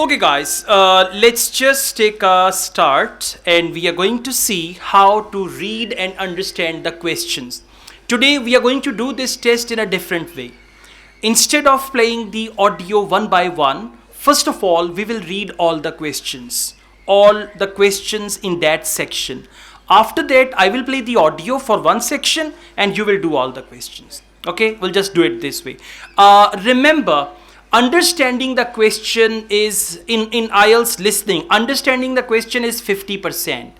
Okay guys, let's just take a start and we are going to see how to read and understand the questions. Today we are going to do this test in a different way. Instead of playing the audio one by one, first of all we will read all the questions in that section. After that I will play the audio for one section and you will do all the questions. Okay, we'll just do it this way. Remember, understanding the question is in IELTS listening, understanding the question is 50%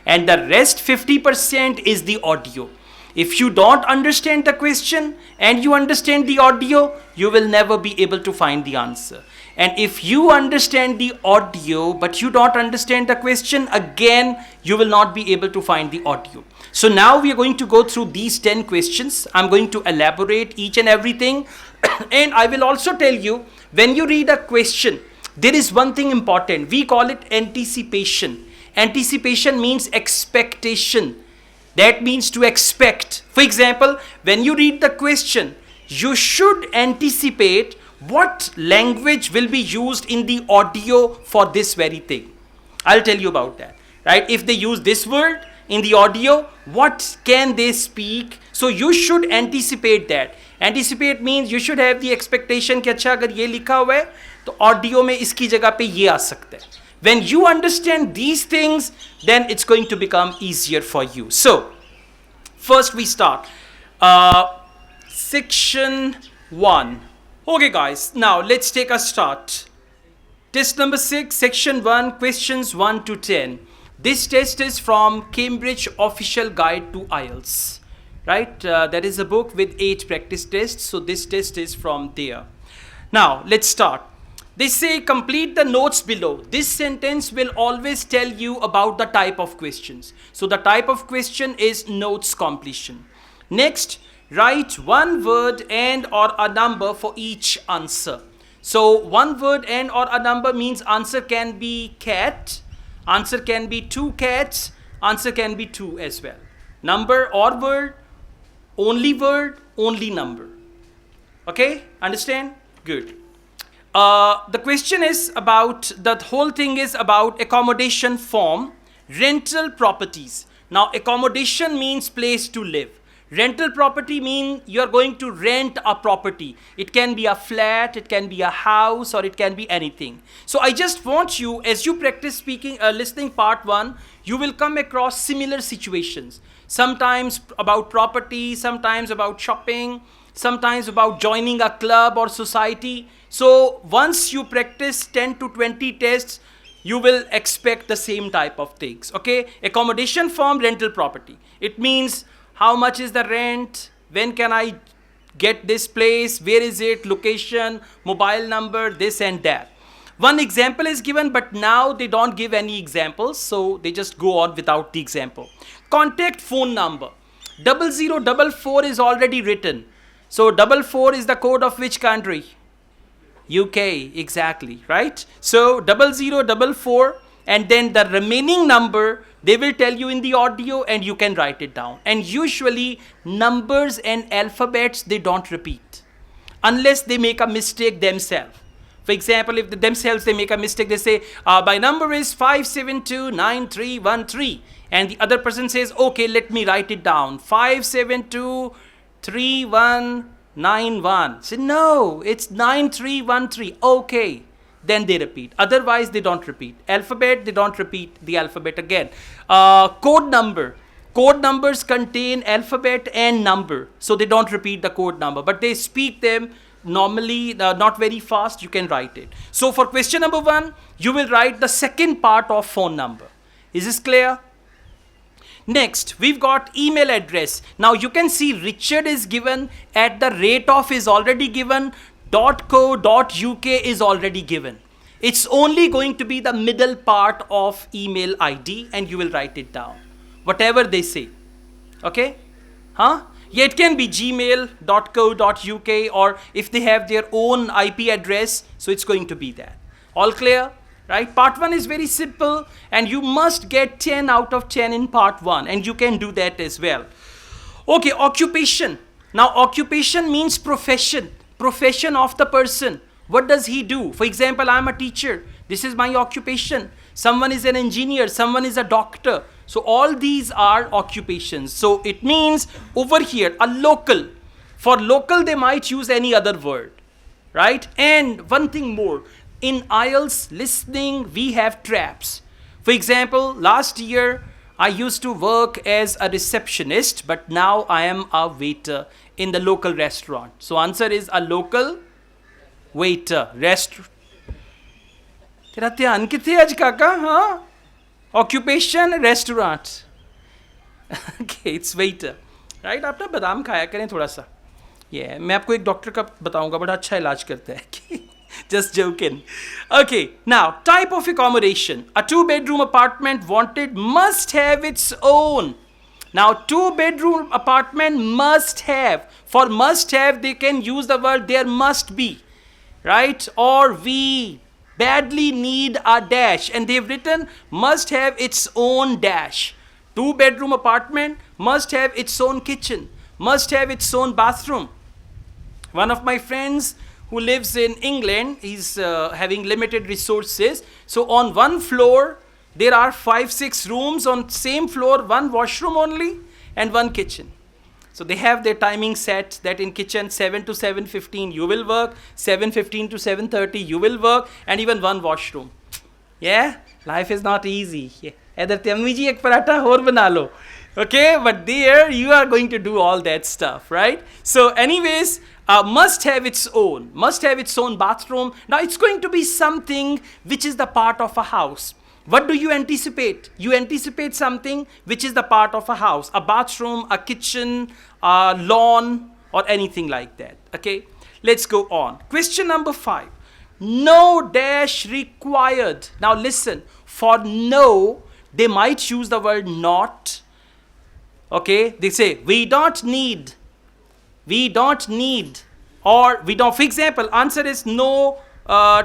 and the rest 50% is the audio. If you don't understand the question and you understand the audio, you will never be able to find the answer. And if you understand the audio but you don't understand the question, again you will not be able to find the audio. So now we are going to go through these 10 questions. I'm going to elaborate each and everything and I will also tell you, when you read a question, there is one thing important. We call it anticipation. Anticipation means expectation. That means to expect. For example, when you read the question, you should anticipate what language will be used in the audio for this very thing. I'll tell you about that, right? If they use this word in the audio, what can they speak? So you should anticipate that. Anticipate means you should have the expectation कि अच्छा अगर ये लिखा हुआ है तो audio में इसकी जगह पे ये आ सकता है. When you understand these things, then it's going to become easier for you. So first we start section 1. Okay guys, now let's take a start. Test number 6, section 1, questions 1 to 10. This test is from Cambridge Official Guide to IELTS. Right, that is a book with 8 practice tests. So this test is from there. Now let's start. They say complete the notes below. This sentence will always tell you about the type of questions. So the type of question is notes completion. Next, write one word and or a number for each answer. So one word and or a number means answer can be cat, answer can be 2 cats, answer can be 2 as well. Number or word, only number. Okay, understand? Good. The question is about, the whole thing is about accommodation form, rental properties. Now accommodation means place to live. Rental property means you are going to rent a property. It can be a flat, it can be a house, or it can be anything. So I just want you, as you practice speaking, listening part 1, you will come across similar situations. Sometimes about property, sometimes about shopping, sometimes about joining a club or society. So once you practice 10 to 20 tests, you will expect the same type of things. Okay, accommodation form, rental property. It means how much is the rent, when can I get this place, where is it, location, mobile number, this and that. One example is given, but now they don't give any examples, so they just go on without the example. Contact phone number. 0044 is already written. So 44 is the code of which country? UK, exactly, right? So 0044 and then the remaining number they will tell you in the audio and you can write it down. And usually numbers and alphabets, they don't repeat unless they make a mistake themselves. For example, if themselves they make a mistake, they say my number is 5729313 and the other person says, okay, let me write it down, 5723191. Say no, it's 9313. Okay, then they repeat. Otherwise they don't repeat. Alphabet, they don't repeat the alphabet again. Code number. Code numbers contain alphabet and number, so they don't repeat the code number, but they speak them normally, not very fast. You can write it. So for question number 1, you will write the second part of phone number. Is this clear? Next, we've got email address. Now you can see Richard is given, at the rate of is already given, .co.uk is already given. It's only going to be the middle part of email ID and you will write it down, whatever they say. Okay? Huh? Yeah, it can be gmail.co.uk, or if they have their own IP address, so it's going to be that. All clear? Right? Part 1 is very simple and you must get 10 out of 10 in part 1 and you can do that as well. Okay, occupation. Now occupation means profession of the person. What does he do? For example, I'm a teacher. This is my occupation. Someone is an engineer, someone is a doctor. So all these are occupations. So it means over here, a local. For local, they might use any other word, right? And one thing more, in IELTS listening, we have traps. For example, last year, I used to work as a receptionist, but now I am a waiter in the local restaurant. So answer is a local waiter. तेरा ध्यान किथे आज काका? हाँ? Occupation, restaurant. Okay, it's waiter. Right? आप ना बादाम खाया करें थोड़ा सा. Yeah, मैं आपको एक डॉक्टर का बताऊंगा, बड़ा अच्छा इलाज करता है. Just joking. Okay, now type of accommodation. A 2-bedroom apartment wanted must have its own. Now 2-bedroom apartment must have. For must have, they can use the word there must be, right? Or we badly need a dash, and they've written must have its own dash. 2-bedroom apartment must have its own kitchen, must have its own bathroom. One of my friends who lives in England, he's having limited resources. So on one floor, there are 5-6 rooms. On same floor, one washroom only and one kitchen. So they have their timing set that in kitchen 7 to 7:15 you will work, 7:15 to 7:30 you will work, and even one washroom. Yeah, life is not easy. Either Tammi ji ek paratha aur bana lo. Okay, but there you are going to do all that stuff, right? So anyways, must have its own bathroom. Now it's going to be something which is the part of a house. What do you anticipate? You anticipate something which is the part of a house, a bathroom, a kitchen, a lawn, or anything like that. Okay, let's go on. Question number 5. No dash required. Now listen, for no, they might use the word not. Okay, they say we don't need, or we don't. For example, answer is no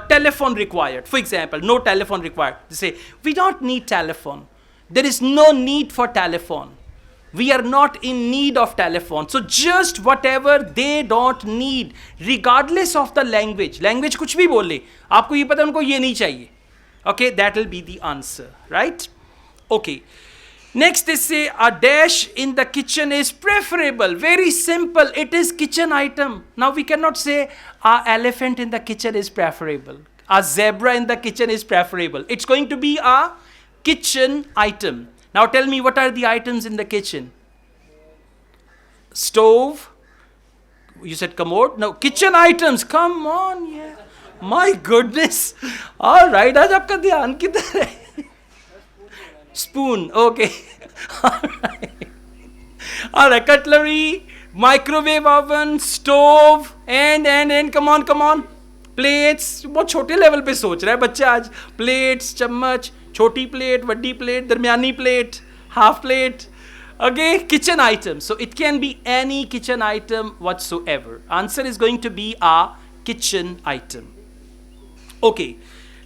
telephone required. For example, no telephone required. They say we don't need telephone. There is no need for telephone. We are not in need of telephone. So just whatever they don't need, regardless of the language. Language कुछ भी बोले, आपको ये पता उनको ये नहीं चाहिए. Okay, that will be the answer, right? Okay. Next, they say a dash in the kitchen is preferable. Very simple. It is kitchen item. Now we cannot say a elephant in the kitchen is preferable. A zebra in the kitchen is preferable. It's going to be a kitchen item. Now tell me, what are the items in the kitchen? Stove. You said commode? No, kitchen items. Come on, yeah. My goodness. All right. आज आपका ध्यान किधर है? Spoon, okay. All right, cutlery, microwave oven, stove, and come on. Plates, बहुत छोटे level पे सोच रहा है बच्चा आज. Plates, चम्मच, छोटी प्लेट, बड़ी प्लेट, दरमियानी plate, half plate. Okay, kitchen item. So it can be any kitchen item whatsoever. Answer is going to be a kitchen item. Okay.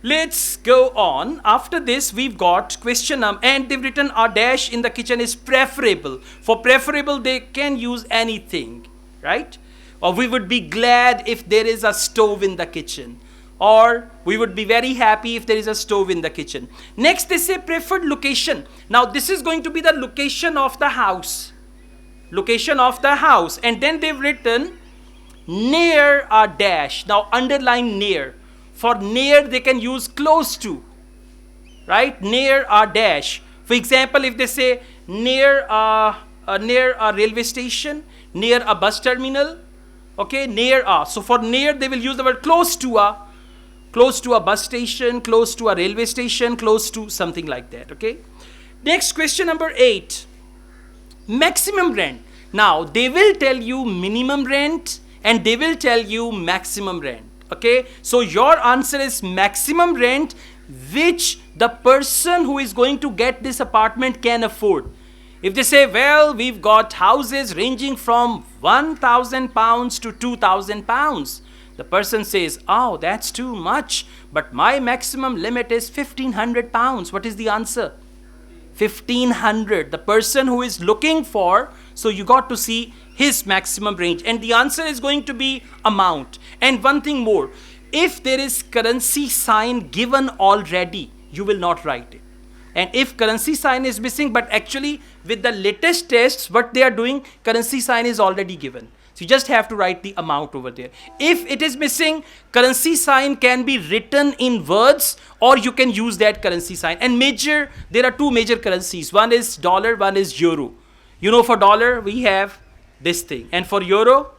Let's go on. After this, we've got question and they've written a dash in the kitchen is preferable. For preferable, they can use anything, right? Or we would be glad if there is a stove in the kitchen. Or we would be very happy if there is a stove in the kitchen. Next, they say preferred location. Now, this is going to be the location of the house. Location of the house. And then they've written near a dash. Now, underline near. For near, they can use close to, right? Near a dash. For example, if they say near a railway station, near a bus terminal, okay, near a. So for near, they will use the word close to a bus station, close to a railway station, close to something like that, okay? Next, question number 8. Maximum rent. Now, they will tell you minimum rent and they will tell you maximum rent. Okay, so your answer is maximum rent which the person who is going to get this apartment can afford. If they say, well, we've got houses ranging from £1,000 to £2,000, the person says, oh, that's too much, but my maximum limit is £1,500. What is the answer? 1,500. The person who is looking for, so you got to see his maximum range, and the answer is going to be amount. And one thing more, if there is currency sign given already, you will not write it. And if currency sign is missing, but actually with the latest tests, what they are doing, currency sign is already given. So you just have to write the amount over there. If it is missing, currency sign can be written in words, or you can use that currency sign. And there are two major currencies. One is dollar, one is euro. You know, for dollar, we have this thing. And for euro,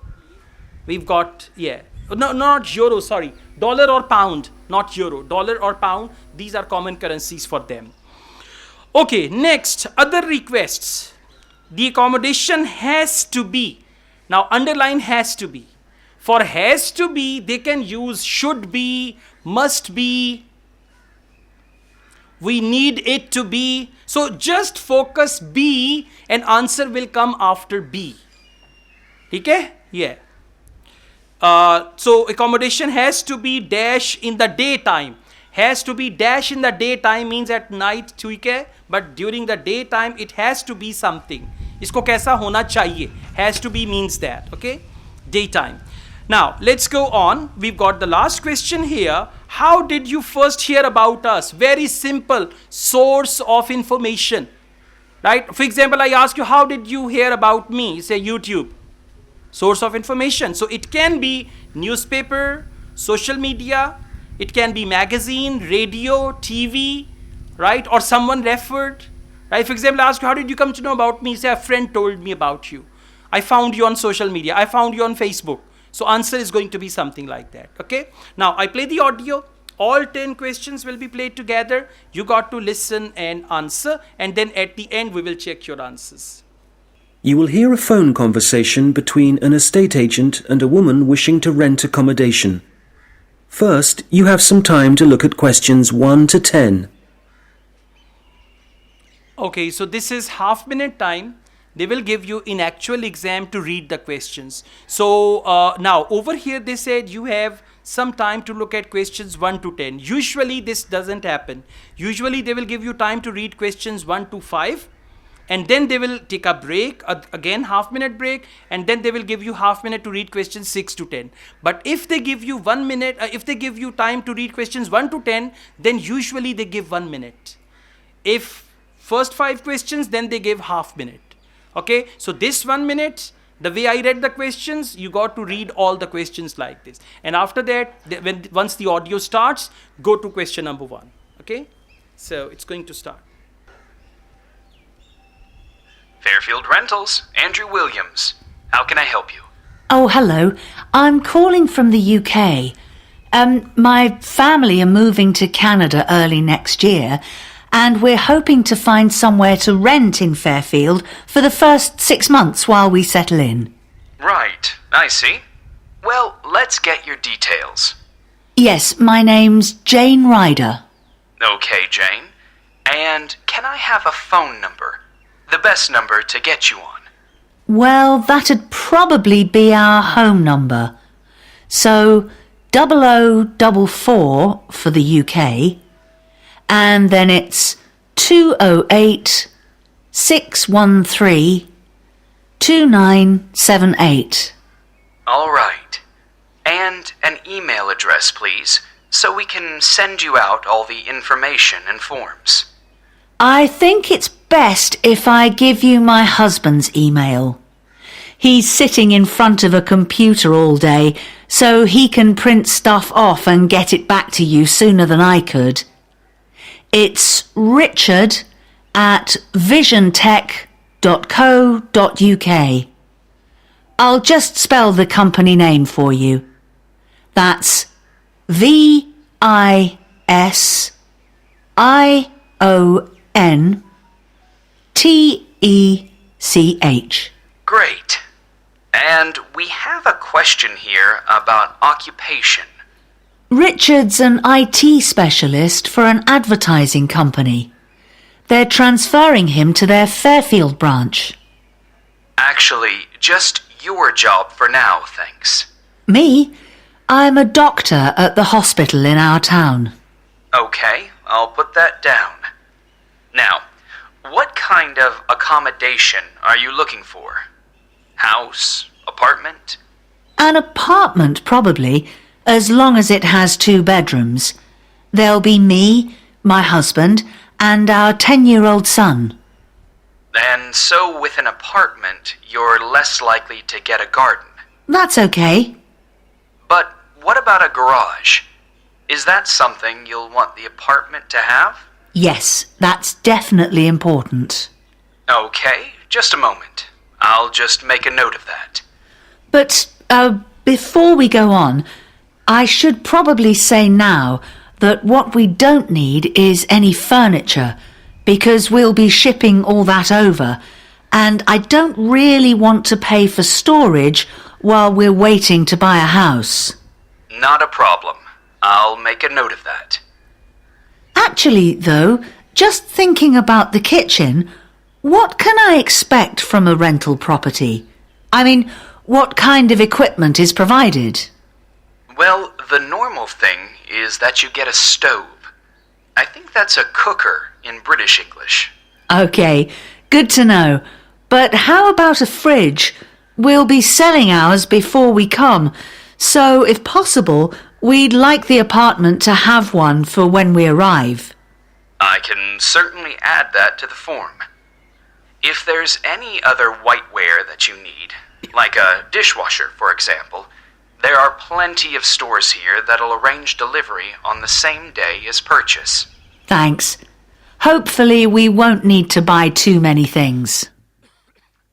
we've got, no, not euro, sorry. Dollar or pound, not euro. Dollar or pound, these are common currencies for them. Okay, next, other requests. The accommodation has to be. Now, underline has to be. For has to be, they can use should be, must be. We need it to be. So just focus be and answer will come after be. Okay? Yeah. So accommodation has to be dash in the daytime. Has to be dash in the daytime means at night, ठीक है? But during the daytime it has to be something. इसको कैसा होना चाहिए? Has to be means that, okay? Daytime. Now let's go on. We've got the last question here. How did you first hear about us? Very simple. Source of information, right? For example, I ask you, how did you hear about me? Say YouTube. Source of information. So it can be newspaper, social media. It can be magazine, radio, TV, right? Or someone referred, right? For example, I ask you, how did you come to know about me? Say, a friend told me about you. I found you on social media. I found you on Facebook. So answer is going to be something like that, okay? Now, I play the audio. All 10 questions will be played together. You got to listen and answer. And then at the end, we will check your answers. You will hear a phone conversation between an estate agent and a woman wishing to rent accommodation. First, you have some time to look at questions 1 to 10. Okay, so this is half-minute time. They will give you in actual exam to read the questions. So now over here they said you have some time to look at questions 1 to 10. Usually this doesn't happen. Usually they will give you time to read questions 1 to 5. And then they will take a break, again half-minute break, and then they will give you half-minute to read questions 6 to 10. But if they give you 1 minute, if they give you time to read questions 1 to 10, then usually they give 1 minute. If first 5 questions, then they give half-minute. Okay, so this 1 minute, the way I read the questions, you got to read all the questions like this. And after that, once the audio starts, go to question number 1. Okay, so it's going to start. Fairfield Rentals, Andrew Williams. How can I help you? Oh, hello. I'm calling from the UK. My family are moving to Canada early next year, and we're hoping to find somewhere to rent in Fairfield for the first 6 months while we settle in. Right, I see. Well, let's get your details. Yes, my name's Jane Ryder. Okay, Jane. And can I have a phone number? The best number to get you on. Well, that'd probably be our home number. So 0044 for the UK, and then it's 208 613 2978. All right. And an email address, please, so we can send you out all the information and forms. I think it's best if I give you my husband's email. He's sitting in front of a computer all day, so he can print stuff off and get it back to you sooner than I could. It's richard@visiontech.co.uk. I'll just spell the company name for you. That's VISIONTECH. Great. And we have a question here about occupation. Richard's an IT specialist for an advertising company. They're transferring him to their Fairfield branch. Actually, just your job for now, thanks. Me? I'm a doctor at the hospital in our town. Okay, I'll put that down. Now, what kind of accommodation are you looking for? House? Apartment? An apartment, probably. as long as it has 2 bedrooms. There'll be me, my husband, and our 10-year-old son. And so with an apartment, you're less likely to get a garden. That's okay. But what about a garage? Is that something you'll want the apartment to have? Yes, that's definitely important. Okay, just a moment. I'll just make a note of that. But, before we go on, I should probably say now that what we don't need is any furniture, because we'll be shipping all that over, and I don't really want to pay for storage while we're waiting to buy a house. Not a problem. I'll make a note of that. Actually, though, just thinking about the kitchen, what can I expect from a rental property? I mean, what kind of equipment is provided? Well, the normal thing is that you get a stove. I think that's a cooker in British English. Okay, good to know. But how about a fridge? We'll be selling ours before we come, so if possible, we'd like the apartment to have one for when we arrive. I can certainly add that to the form. If there's any other whiteware that you need, like a dishwasher, for example, there are plenty of stores here that'll arrange delivery on the same day as purchase. Thanks. Hopefully we won't need to buy too many things.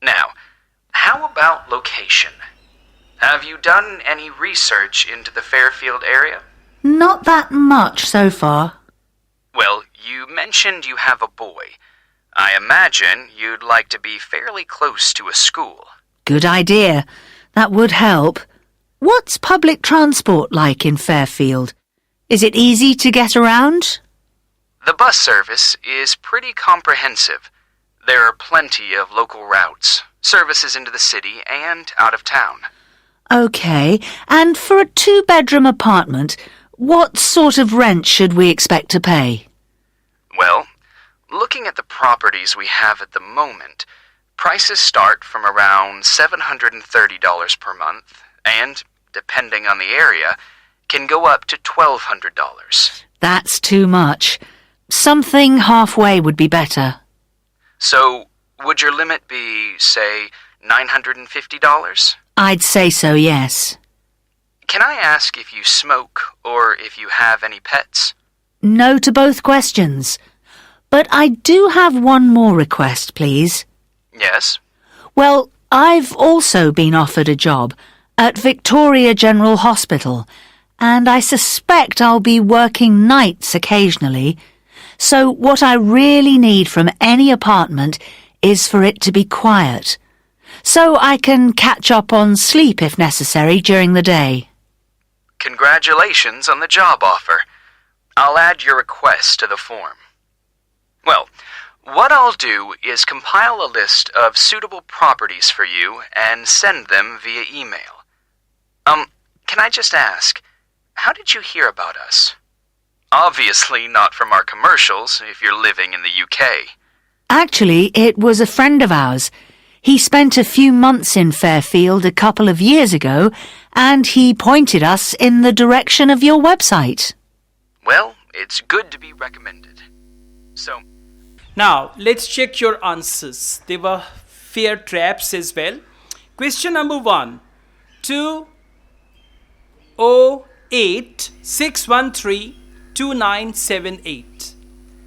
Now, how about location? Have you done any research into the Fairfield area? Not that much so far. Well, you mentioned you have a boy. I imagine you'd like to be fairly close to a school. Good idea. That would help. What's public transport like in Fairfield? Is it easy to get around? The bus service is pretty comprehensive. There are plenty of local routes, services into the city and out of town. Okay, and for a 2-bedroom apartment, what sort of rent should we expect to pay? Well, looking at the properties we have at the moment, prices start from around $730 per month and, depending on the area, can go up to $1,200. That's too much. Something halfway would be better. So, would your limit be, say, $950? I'd say so, yes. Can I ask if you smoke or if you have any pets? No to both questions. But I do have one more request, please. Yes? Well, I've also been offered a job at Victoria General Hospital, and I suspect I'll be working nights occasionally. So what I really need from any apartment is for it to be quiet, so I can catch up on sleep if necessary during the day. Congratulations on the job offer. I'll add your request to the form. Well, what I'll do is compile a list of suitable properties for you and send them via email. Can I just ask, how did you hear about us? Obviously not from our commercials if you're living in the UK. Actually, it was a friend of ours. He spent a few months in Fairfield a couple of years ago, and he pointed us in the direction of your website. Well, it's good to be recommended. So, now let's check your answers. They were fair traps as well. Question number 1. 208-613-2978.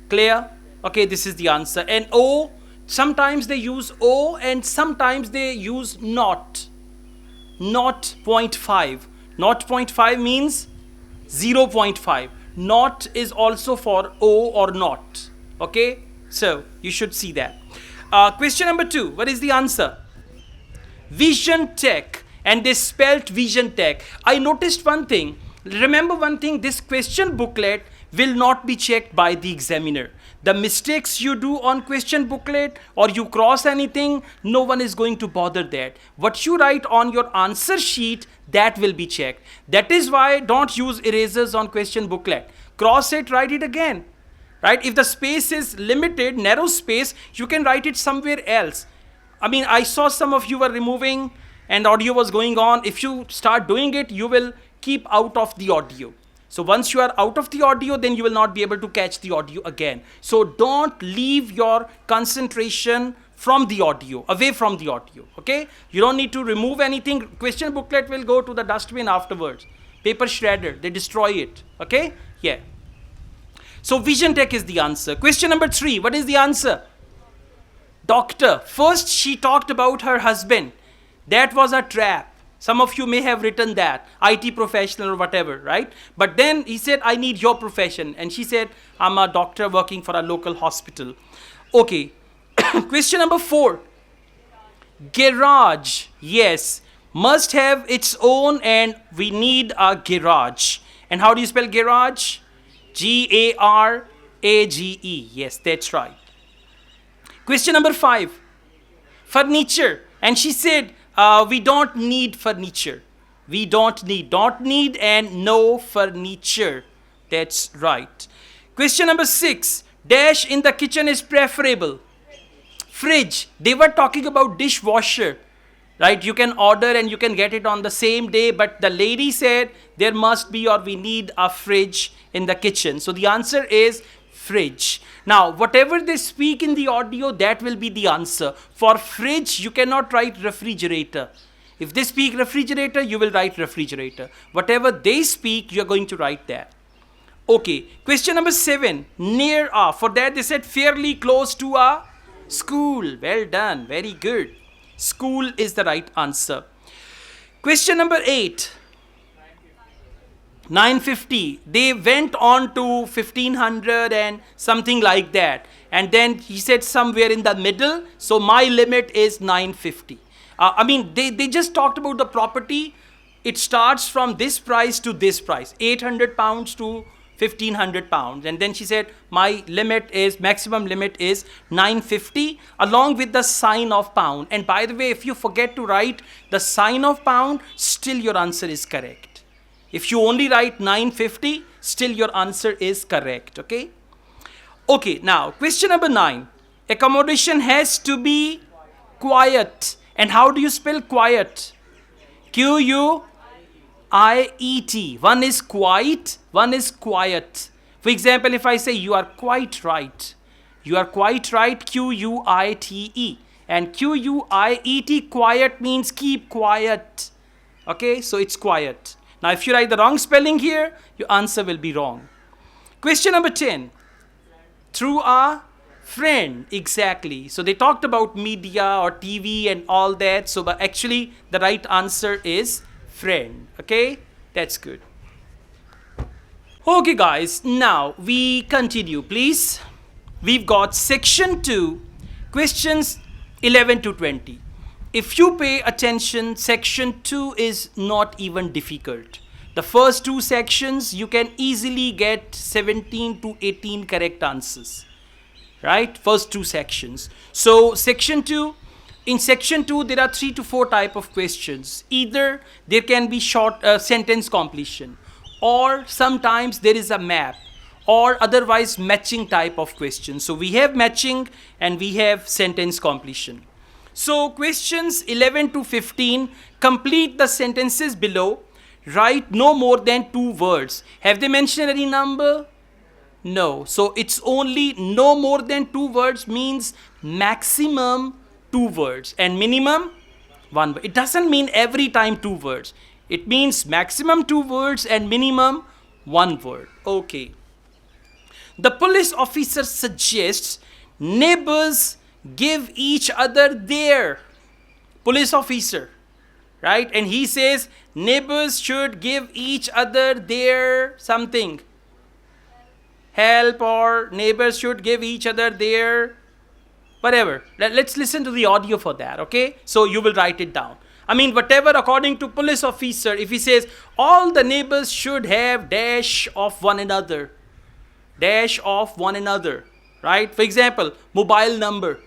Clear? Okay, this is the answer. And O, sometimes they use O and sometimes they use not. Not 0.5. Not 0.5 means 0.5. Not is also for O or not. Okay, so you should see that. Question number 2. What is the answer? Vision Tech, and they spelled Vision Tech. I noticed one thing. Remember one thing, this question booklet will not be checked by the examiner. The mistakes you do on question booklet or you cross anything, no one is going to bother that. What you write on your answer sheet, that will be checked. That is why don't use erasers on question booklet. Cross it, write it again. Right? If the space is limited, narrow space, you can write it somewhere else. I mean, I saw some of you were removing and audio was going on. If you start doing it, you will keep out of the audio. So once you are out of the audio, then you will not be able to catch the audio again. So don't leave your concentration from the audio, away from the audio, okay? You don't need to remove anything. Question booklet will go to the dustbin afterwards. Paper shredder, they destroy it, okay? Yeah. So Vision Tech is the answer. Question number 3, what is the answer? Doctor. First she talked about her husband. That was a trap. Some of you may have written that, IT professional or whatever, right? But then he said, I need your profession. And she said, I'm a doctor working for a local hospital. Okay. Question number 4. Garage. Yes. Must have its own and we need a garage. And how do you spell garage? Garage. Yes, that's right. Question number 5. Furniture. And she said, we don't need furniture. We don't need and no furniture. That's right. Question number 6. Dash in the kitchen is preferable. Fridge. They were talking about dishwasher. Right? You can order and you can get it on the same day. But the lady said there must be or we need a fridge in the kitchen. So the answer is fridge. Now, whatever they speak in the audio, that will be the answer. For fridge, you cannot write refrigerator. If they speak refrigerator, you will write refrigerator. Whatever they speak, you are going to write that. Okay. Question number 7. Near a. For that, they said fairly close to a school. Well done. Very good. School is the right answer. Question number 8. 950. They went on to 1500 and something like that. And then he said somewhere in the middle. So my limit is 950. They just talked about the property. It starts from this price to this price. 800 pounds to 1500 pounds. And then she said my maximum limit is 950 along with the sign of pound. And by the way, if you forget to write the sign of pound, still your answer is correct. If you only write 950, still your answer is correct, okay? Okay, now, question number 9. Accommodation has to be quiet. And how do you spell quiet? Quiet. One is quiet, one is quiet. For example, if I say you are quite right. You are quite right, Quite. And Quiet, quiet means keep quiet. Okay, so it's quiet. Now, if you write the wrong spelling here, your answer will be wrong. Question number 10. Through a friend. Exactly. So they talked about media or TV and all that. So but actually, the right answer is friend. Okay, that's good. Okay, guys. Now, we continue, please. We've got section 2, questions 11 to 20. If you pay attention, section 2 is not even difficult. The first 2 sections, you can easily get 17 to 18 correct answers. Right? First 2 sections. So, section 2, in section 2, there are 3 to 4 type of questions. Either there can be short sentence completion, or sometimes there is a map, or otherwise matching type of questions. So, we have matching and we have sentence completion. So questions 11 to 15, complete the sentences below. Write no more than 2 words. Have they mentioned any number? No. So it's only no more than 2 words means maximum 2 words and minimum 1 word. It doesn't mean every time 2 words. It means maximum 2 words and minimum 1 word. Okay. The police officer suggests neighbors give each other their. Police officer, right? And he says neighbors should give each other their something. Help, or neighbors should give each other their whatever. Let's listen to the audio for that, okay? So you will write it down. Whatever according to police officer, if he says all the neighbors should have dash of one another. Dash of one another, right? For example, mobile number.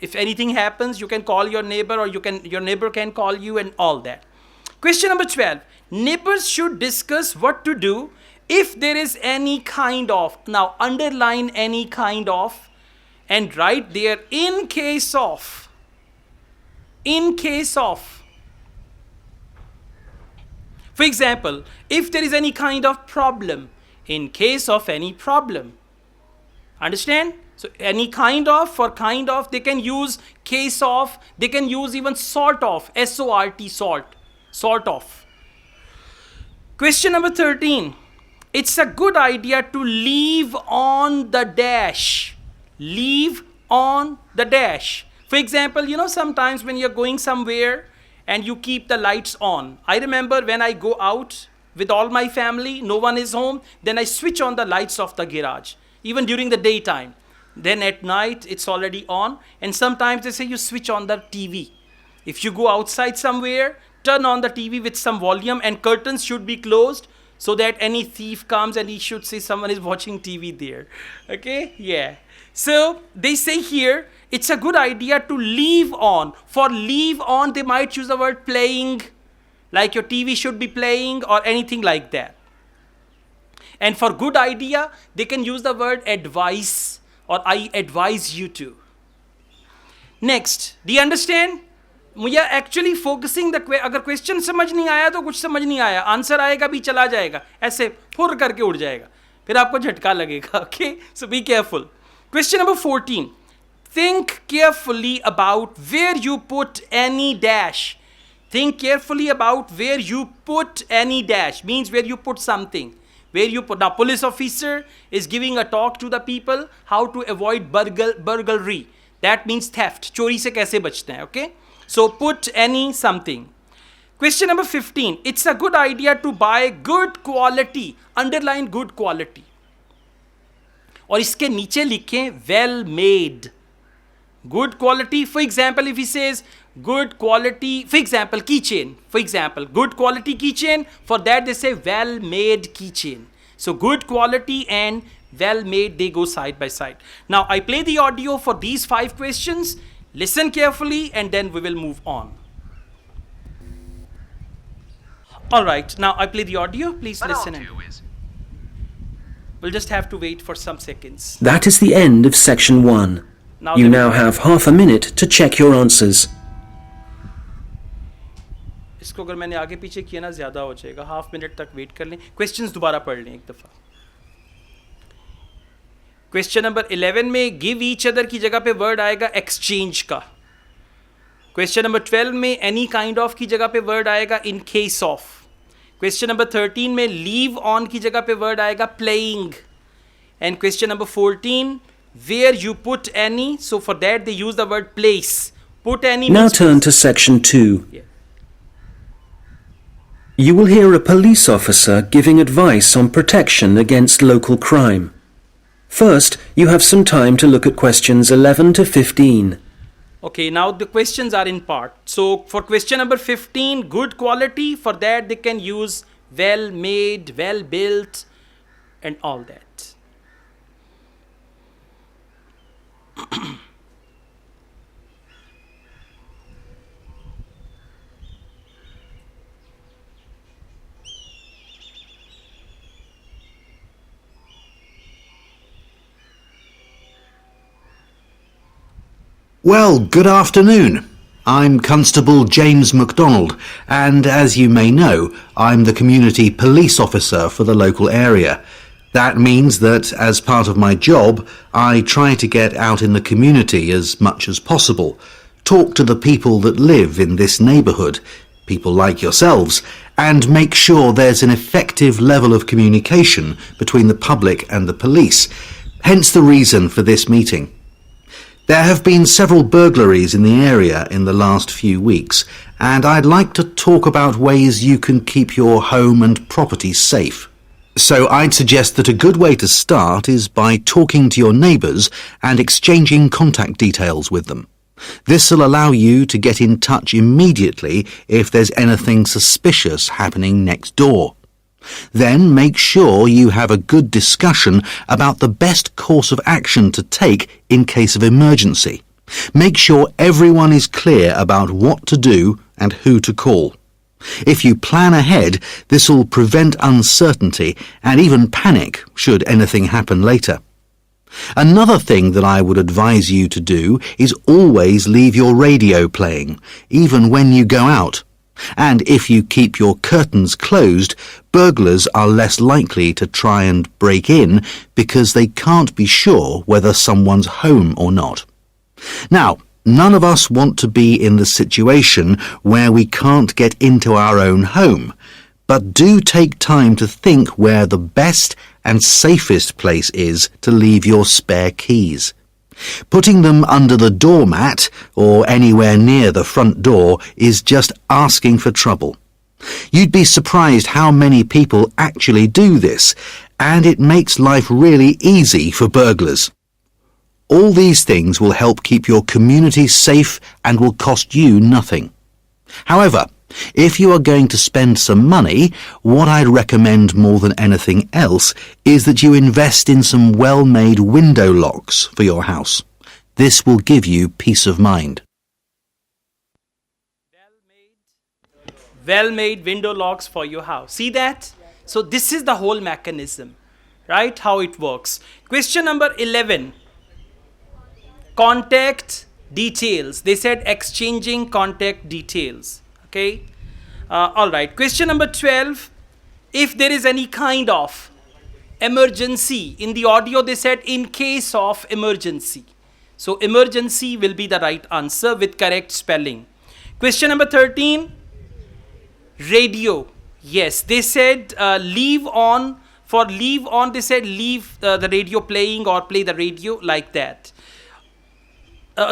If anything happens, you can call your neighbor, or your neighbor can call you, and all that. Question number 12. Neighbors should discuss what to do if there is any kind of. Now, underline any kind of and write there in case of. In case of. For example, if there is any kind of problem, in case of any problem. Understand? So any kind of, for kind of, they can use case of, they can use even sort of, S-O-R-T, sort of. Question number 13. It's a good idea to leave on the dash. Leave on the dash. For example, sometimes when you're going somewhere and you keep the lights on. I remember when I go out with all my family, no one is home, then I switch on the lights of the garage, even during the daytime. Then at night, it's already on. And sometimes they say you switch on the TV. If you go outside somewhere, turn on the TV with some volume, and curtains should be closed so that any thief comes and he should say someone is watching TV there. Okay? Yeah. So they say here, it's a good idea to leave on. For leave on, they might use the word playing, like your TV should be playing or anything like that. And for good idea, they can use the word advise or I advise you to. Next, do you understand? We are actually focusing the अगर question समझ नहीं आया तो कुछ समझ नहीं आया, answer आएगा भी चला जाएगा, ऐसे फुर करके उड़ जाएगा, फिर आपको झटका लगेगा. Okay, so be careful. Question number 14. Think carefully about where you put any dash. Think carefully about where you put any dash. Means where you put something. Where you put. Now, police officer is giving a talk to the people how to avoid burglary. That means theft. चोरी से कैसे बचते हैं, okay? So put any something. Question number 15. It's a good idea to buy good quality. Underline good quality. और इसके नीचे लिखें well made. Good quality. For example, if he says good quality, for example, keychain. For example, good quality keychain. For that they say well made keychain. So good quality and well made, they go side by side. Now I play the audio for these 5 questions. Listen carefully and then we will move on. Alright, now I play the audio. Please listen in. We'll just have to wait for some seconds. That is the end of section 1. You now have half a minute to check your answers. इसको अगर मैंने आगे पीछे किया ना ज़्यादा हो जाएगा. हाफ मिनट तक वेट कर लें. क्वेश्चंस दोबारा पढ़ लें एक दफ़ा. क्वेश्चन नंबर 11 में गिव ईच अदर की जगह पे वर्ड आएगा एक्सचेंज का. क्वेश्चन नंबर 12 में एनी काइंड ऑफ की जगह पे वर्ड आएगा in case of. Question number 13 में लीव ऑन की जगह पे वर्ड आएगा playing. And question number 14 where you put any, so for that they use the word place. Put any. Now turn to section 2. Yeah. You will hear a police officer giving advice on protection against local crime. First, you have some time to look at questions 11 to 15. Okay, now the questions are in part. So for question number 15, good quality, for that they can use well made, well built and all that. Well, good afternoon. I'm Constable James MacDonald, and as you may know, I'm the community police officer for the local area. That means that as part of my job, I try to get out in the community as much as possible, talk to the people that live in this neighbourhood, people like yourselves, and make sure there's an effective level of communication between the public and the police, hence the reason for this meeting. There have been several burglaries in the area in the last few weeks, and I'd like to talk about ways you can keep your home and property safe. So I'd suggest that a good way to start is by talking to your neighbours and exchanging contact details with them. This will allow you to get in touch immediately if there's anything suspicious happening next door. Then make sure you have a good discussion about the best course of action to take in case of emergency. Make sure everyone is clear about what to do and who to call. If you plan ahead, this will prevent uncertainty and even panic should anything happen later. Another thing that I would advise you to do is always leave your radio playing, even when you go out. And if you keep your curtains closed, burglars are less likely to try and break in because they can't be sure whether someone's home or not. Now, none of us want to be in the situation where we can't get into our own home, but do take time to think where the best and safest place is to leave your spare keys. Putting them under the doormat or anywhere near the front door is just asking for trouble. You'd be surprised how many people actually do this, and it makes life really easy for burglars. All these things will help keep your community safe and will cost you nothing. However, if you are going to spend some money, what I'd recommend more than anything else is that you invest in some well-made window locks for your house. This will give you peace of mind. Well-made window locks for your house. See that? So this is the whole mechanism, right? How it works. Question number 11. Contact details. They said exchanging contact details. Okay. All right. Question number 12. If there is any kind of emergency, in the audio they said in case of emergency. So emergency will be the right answer with correct spelling. Question number 13. Radio. Yes, they said leave on. For leave on, they said leave the radio playing or play the radio like that.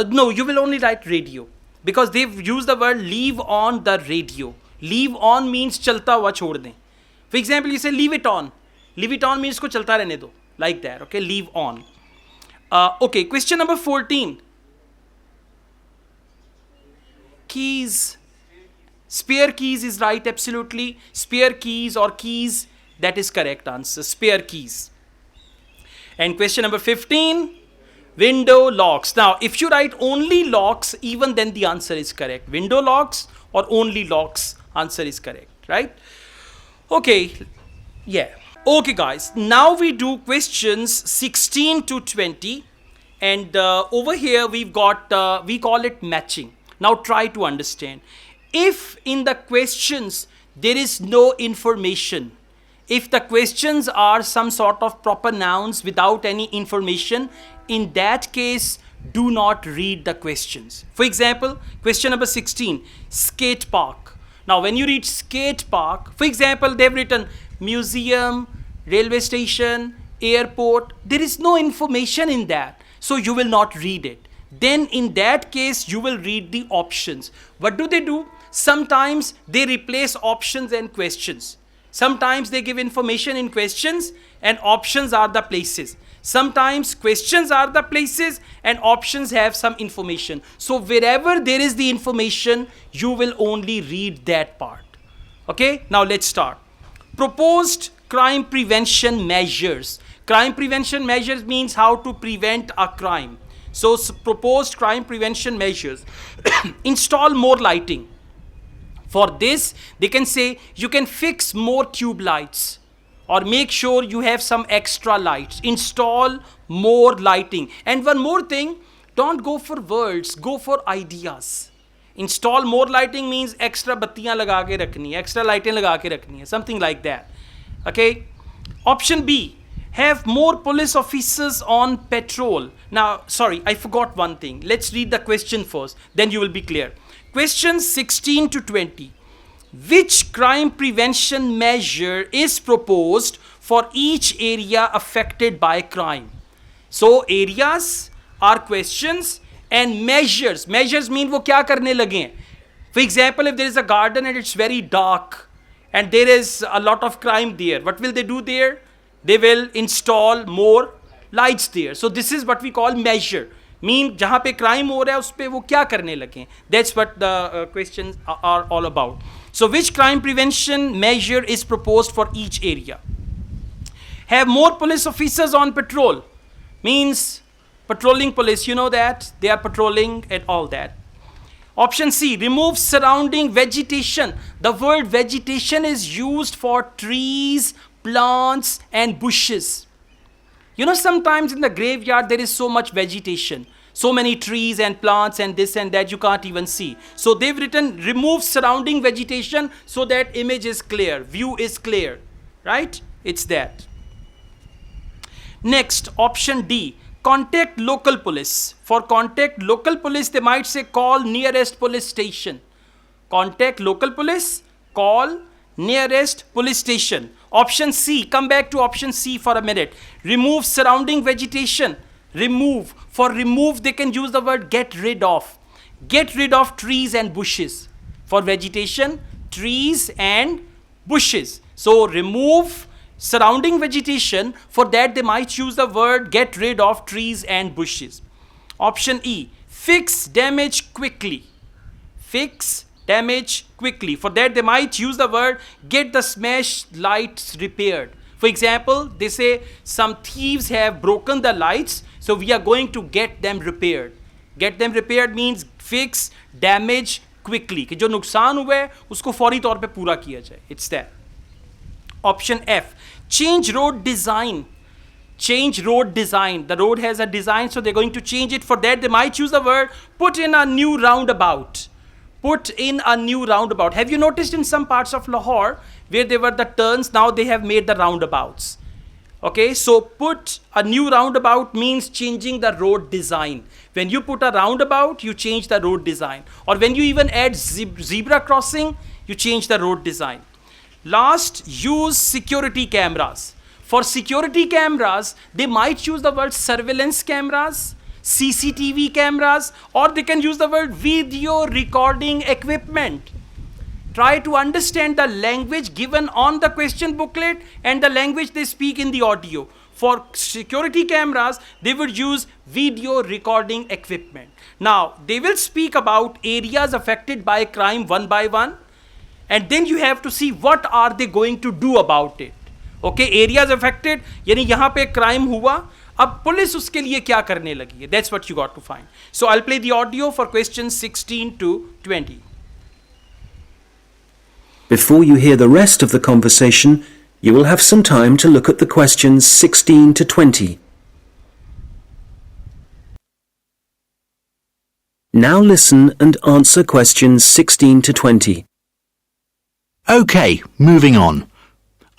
No, you will only write radio because they've used the word leave on the radio. Leave on means chalta hua chhod dein. For example, you say leave it on. Leave it on means ko chalta rehne do. Like that, okay? Leave on. Okay, question number 14. Keys. Spare keys is right, absolutely. Spare keys or keys, that is correct answer. Spare keys. And question number 15. Window locks. Now, if you write only locks, even then the answer is correct. Window locks or only locks, answer is correct, right? Okay, yeah. Okay, guys. Now we do questions 16 to 20. And over here we've got, we call it matching. Now try to understand. If in the questions there is no information, if the questions are some sort of proper nouns without any information, in that case, do not read the questions. For example, question number 16, skate park. Now, when you read skate park, for example, they've written museum, railway station, airport. There is no information in that. So you will not read it. Then in that case, you will read the options. What do? Sometimes they replace options and questions. Sometimes they give information in questions and options are the places. Sometimes questions are the places and options have some information. So wherever there is the information, you will only read that part. Okay, now let's start. Proposed crime prevention measures. Crime prevention measures means how to prevent a crime. So proposed crime prevention measures. Install more lighting. For this, they can say you can fix more tube lights or make sure you have some extra lights. Install more lighting. And one more thing, don't go for words, go for ideas. Install more lighting means extra battiyan laga ke rakhni hai, extra lighting laga ke rakhni hai, something like that. Okay. Option B, have more police officers on patrol. Now, sorry, I forgot one thing. Let's read the question first, then you will be clear. Questions 16 to 20. Which crime prevention measure is proposed for each area affected by crime? So areas are questions and measures. Measures mean wo kya karne lage hain. For example, if there is a garden and it's very dark and there is a lot of crime there, what will they do there? They will install more lights there. So this is what we call measure. Mean जहाँ पे crime हो रहा है उस पे वो क्या करने लगे. That's what the questions are all about. So which crime prevention measure is proposed for each area? Have more police officers on patrol. Means patrolling police, you know that. They are patrolling and all that. Option C, remove surrounding vegetation. The word vegetation is used for trees, plants and bushes. You know, sometimes in the graveyard there is so much vegetation. So many trees and plants and this and that you can't even see. So they've written remove surrounding vegetation so that image is clear, view is clear, right? It's that. Next, option D, contact local police. For contact local police, they might say call nearest police station. Contact local police, call nearest police station. Option C, come back to option C for a minute. Remove surrounding vegetation. Remove. For remove, they can use the word get rid of. Get rid of trees and bushes. For vegetation, trees and bushes. So remove surrounding vegetation. For that, they might use the word get rid of trees and bushes. Option E, fix damage quickly. Fix damage quickly. For that, they might use the word get the smashed lights repaired. For example, they say some thieves have broken the lights, so we are going to get them repaired. Get them repaired means fix damage quickly. कि जो नुकसान हुआ है उसको फौरी तौर पे पूरा किया जाए. It's that. Option F, change road design. Change road design. The road has a design, so they're going to change it. For that, they might use the word put in a new roundabout. Put in a new roundabout. Have you noticed in some parts of Lahore where there were the turns, now they have made the roundabouts. Okay, so put a new roundabout means changing the road design. When you put a roundabout, you change the road design. Or when you even add zebra crossing, you change the road design. Last, use security cameras. For security cameras, they might use the word surveillance cameras, CCTV cameras, or they can use the word video recording equipment. Try to understand the language given on the question booklet and the language they speak in the audio. For security cameras, they would use video recording equipment. Now, they will speak about areas affected by crime one by one, and then you have to see what are they going to do about it. Okay, areas affected, यानी यहाँ पे crime हुआ, अब police उसके लिए क्या करने लगी है. That's what you got to find. So I'll play the audio for questions 16 to 20. Before you hear the rest of the conversation, you will have some time to look at the questions 16 to 20. Now listen and answer questions 16 to 20. OK, moving on.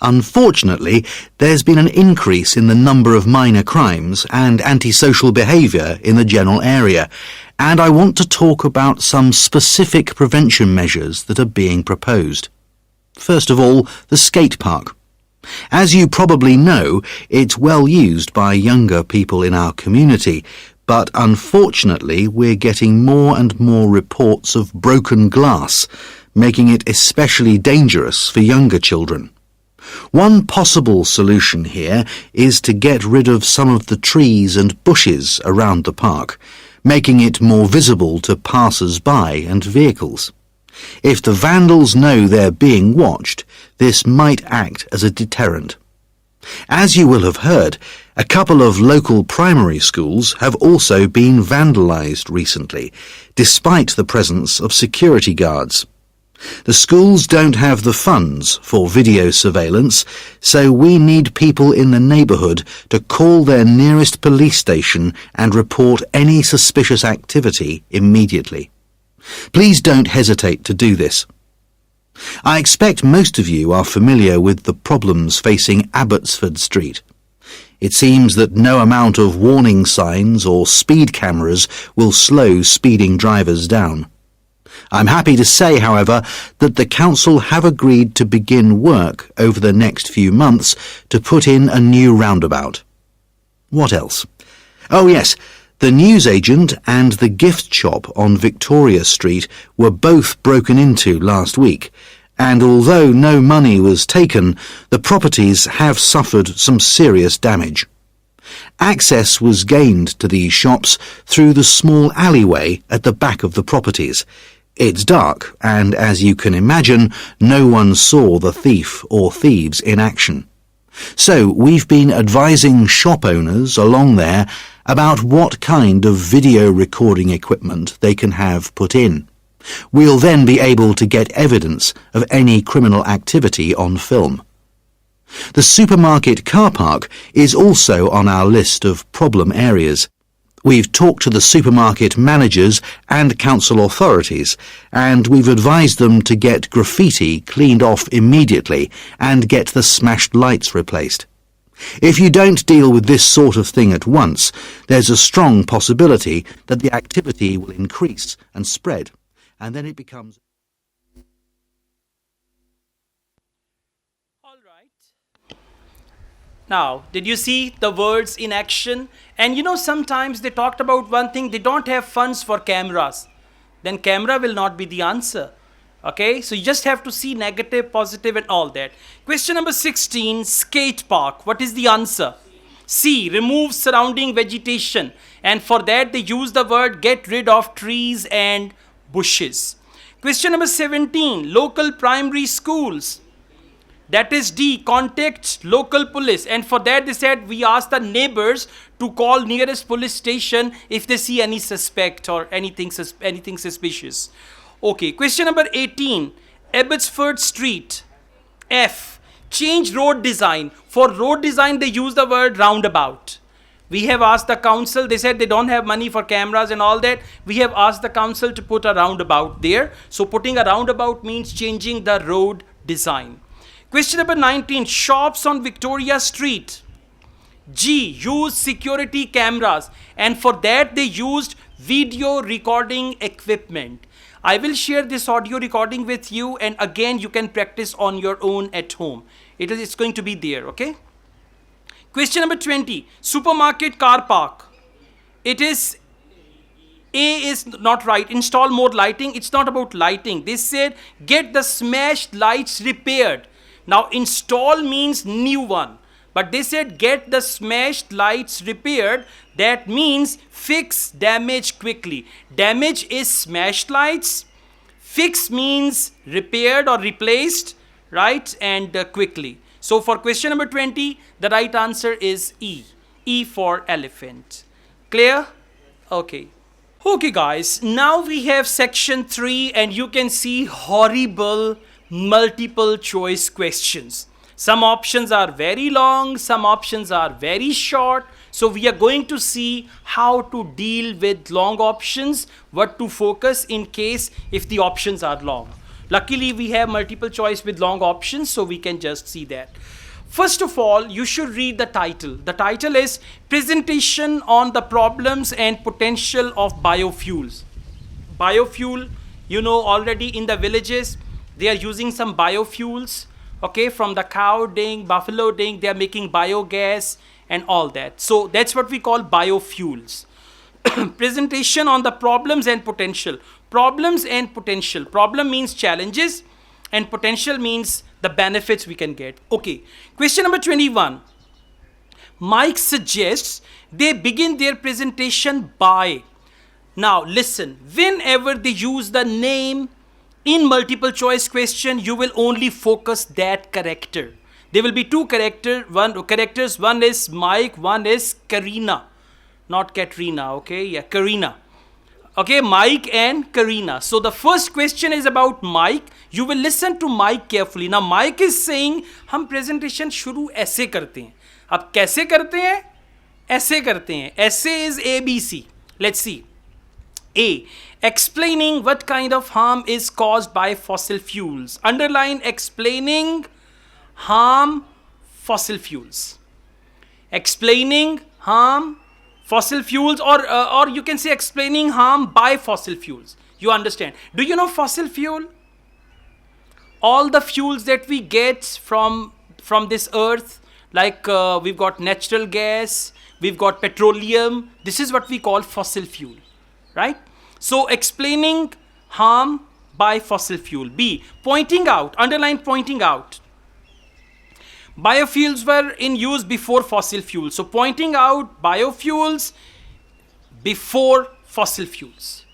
Unfortunately, there's been an increase in the number of minor crimes and antisocial behaviour in the general area, and I want to talk about some specific prevention measures that are being proposed. First of all, the skate park. As you probably know, it's well used by younger people in our community, but unfortunately we're getting more and more reports of broken glass, making it especially dangerous for younger children. One possible solution here is to get rid of some of the trees and bushes around the park, making it more visible to passers-by and vehicles. If the vandals know they're being watched, this might act as a deterrent. As you will have heard, a couple of local primary schools have also been vandalised recently, despite the presence of security guards. The schools don't have the funds for video surveillance, so we need people in the neighbourhood to call their nearest police station and report any suspicious activity immediately. Please don't hesitate to do this. I expect most of you are familiar with the problems facing Abbotsford Street. It seems that no amount of warning signs or speed cameras will slow speeding drivers down. I'm happy to say, however, that the council have agreed to begin work over the next few months to put in a new roundabout. What else? Oh yes, the newsagent and the gift shop on Victoria Street were both broken into last week, and although no money was taken, the properties have suffered some serious damage. Access was gained to these shops through the small alleyway at the back of the properties. It's dark, and as you can imagine, no one saw the thief or thieves in action. So we've been advising shop owners along there about what kind of video recording equipment they can have put in. We'll then be able to get evidence of any criminal activity on film. The supermarket car park is also on our list of problem areas. We've talked to the supermarket managers and council authorities, and we've advised them to get graffiti cleaned off immediately and get the smashed lights replaced. If you don't deal with this sort of thing at once, there's a strong possibility that the activity will increase and spread, and then it becomes... All right. Now, did you see the words in action? And you know, sometimes they talked about one thing, they don't have funds for cameras. Then camera will not be the answer. Okay, so you just have to see negative, positive and all that. Question number 16, skate park. What is the answer? C, remove surrounding vegetation. And for that they use the word get rid of trees and bushes. Question number 17, local primary schools. That is D, contact local police. And for that they said we ask the neighbors to call nearest police station if they see any suspect or anything suspicious. Okay, question number 18, Abbotsford Street. F, change road design. For road design they use the word roundabout. We have asked the council, they said they don't have money for cameras and all that. We have asked the council to put a roundabout there. So putting a roundabout means changing the road design. Question number 19, shops on Victoria Street. G, use security cameras. And for that they used video recording equipment. I will share this audio recording with you, and again you can practice on your own at home. It's going to be there, okay? Question number 20, supermarket car park. It is, A is not right. Install more lighting. It's not about lighting. They said get the smashed lights repaired. Now install means new one. But they said get the smashed lights repaired. That means fix damage quickly. Damage is smashed lights. Fix means repaired or replaced, right? And quickly. So for question number 20, the right answer is E. E for elephant. Clear? Okay. Okay guys, now we have section 3 and you can see horrible multiple choice questions. Some options are very long, some options are very short. So we are going to see how to deal with long options, what to focus in case if the options are long. Luckily we have multiple choice with long options, so we can just see that. First of all, you should read the title. The title is Presentation on the Problems and Potential of Biofuels. Biofuel, you know already in the villages, they are using some biofuels. Okay, from the cow dung, buffalo dung, they are making biogas and all that. So that's what we call biofuels. Presentation on the problems and potential. Problems and potential. Problem means challenges and potential means the benefits we can get. Okay, question number 21. Mike suggests they begin their presentation by. Now listen, whenever they use the name in multiple choice question, you will only focus that character. There will be two characters. One is Mike, one is Karina. Not Katrina, okay? Yeah, Karina. Okay, Mike and Karina. So the first question is about Mike. You will listen to Mike carefully. Now Mike is saying, हम presentation शुरू ऐसे करते हैं. अब कैसे करते हैं? ऐसे करते हैं. ऐसे is ABC. Let's see. A. Explaining what kind of harm is caused by fossil fuels. Underline explaining harm fossil fuels. Explaining harm fossil fuels, or you can say explaining harm by fossil fuels. You understand? Do you know fossil fuel? All the fuels that we get from this earth, like we've got natural gas, we've got petroleum. This is what we call fossil fuel, right? So explaining harm by fossil fuel. B. Pointing out, underline pointing out. Biofuels were in use before fossil fuels. So pointing out biofuels before fossil fuels.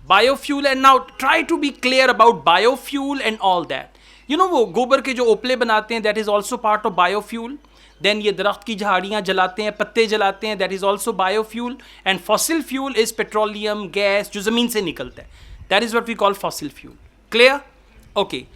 Biofuel, and now try to be clear about biofuel and all that. You know वो गोबर के जो ओपले बनाते हैं, that is also part of biofuel. Then ये दरख्त की झाड़ियाँ जलाते हैं, पत्ते जलाते हैं, that is also biofuel. And fossil fuel is petroleum, gas, जो ज़मीन से निकलता है. That is what we call fossil fuel. Clear? Okay.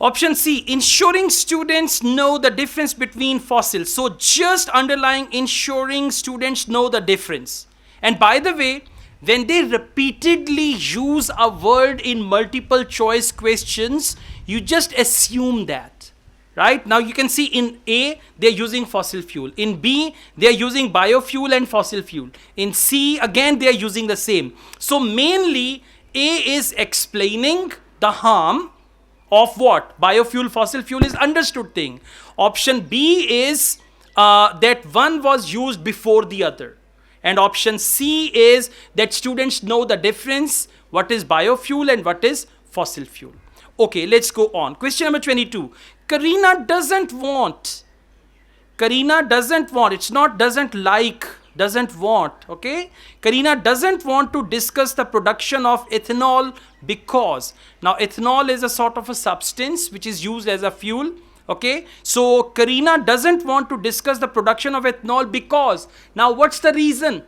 Option C, ensuring students know the difference between fossils. So just underlying ensuring students know the difference. And by the way, when they repeatedly use a word in multiple choice questions, you just assume that. Right? Now you can see in A, they're using fossil fuel. In B, they're using biofuel and fossil fuel. In C, again, they're using the same. So mainly, A is explaining the harm of what? Biofuel, fossil fuel is understood thing. Option B is that one was used before the other. And option C is that students know the difference, what is biofuel and what is fossil fuel. Okay, let's go on. Question number 22. Karina doesn't want. Karina doesn't want. It's not doesn't like, doesn't want. Okay? Karina doesn't want to discuss the production of ethanol because. Now, ethanol is a sort of a substance which is used as a fuel. Okay? So, Karina doesn't want to discuss the production of ethanol because. Now, what's the reason?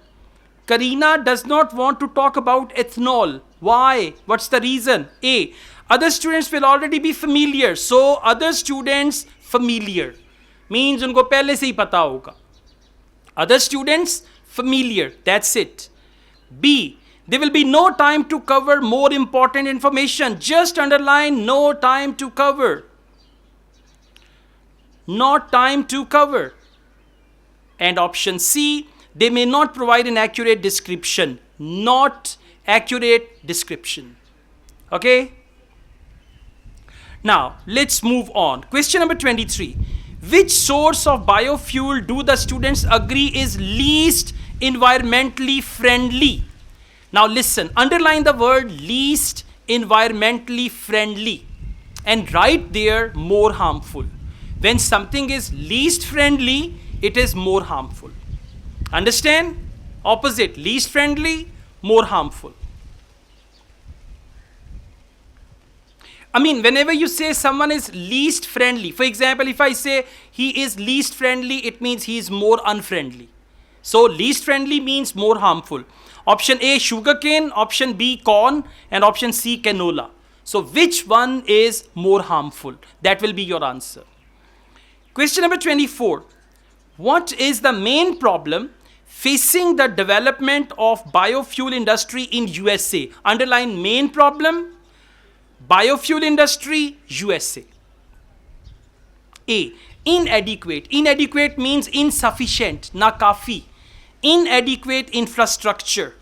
Karina does not want to talk about ethanol. Why? What's the reason? A. Other students will already be familiar. So, other students familiar. Means उनको पहले से ही पता होगा. Other students familiar. That's it. B. There will be no time to cover more important information. Just underline no time to cover. Not time to cover. And option C. They may not provide an accurate description. Not accurate description. Okay? Now, let's move on. Question number 23. Which source of biofuel do the students agree is least environmentally friendly? Now listen, underline the word least environmentally friendly and write there more harmful. When something is least friendly, it is more harmful. Understand? Opposite, least friendly, more harmful. I mean, whenever you say someone is least friendly, for example, if I say he is least friendly, it means he is more unfriendly. So, least friendly means more harmful. Option A, sugarcane, option B, corn, and option C, canola. So, which one is more harmful? That will be your answer. Question number 24. What is the main problem facing the development of biofuel industry in USA? Underline main problem. Biofuel industry, USA. A. Inadequate. Inadequate means insufficient, na kafi. Inadequate infrastructure.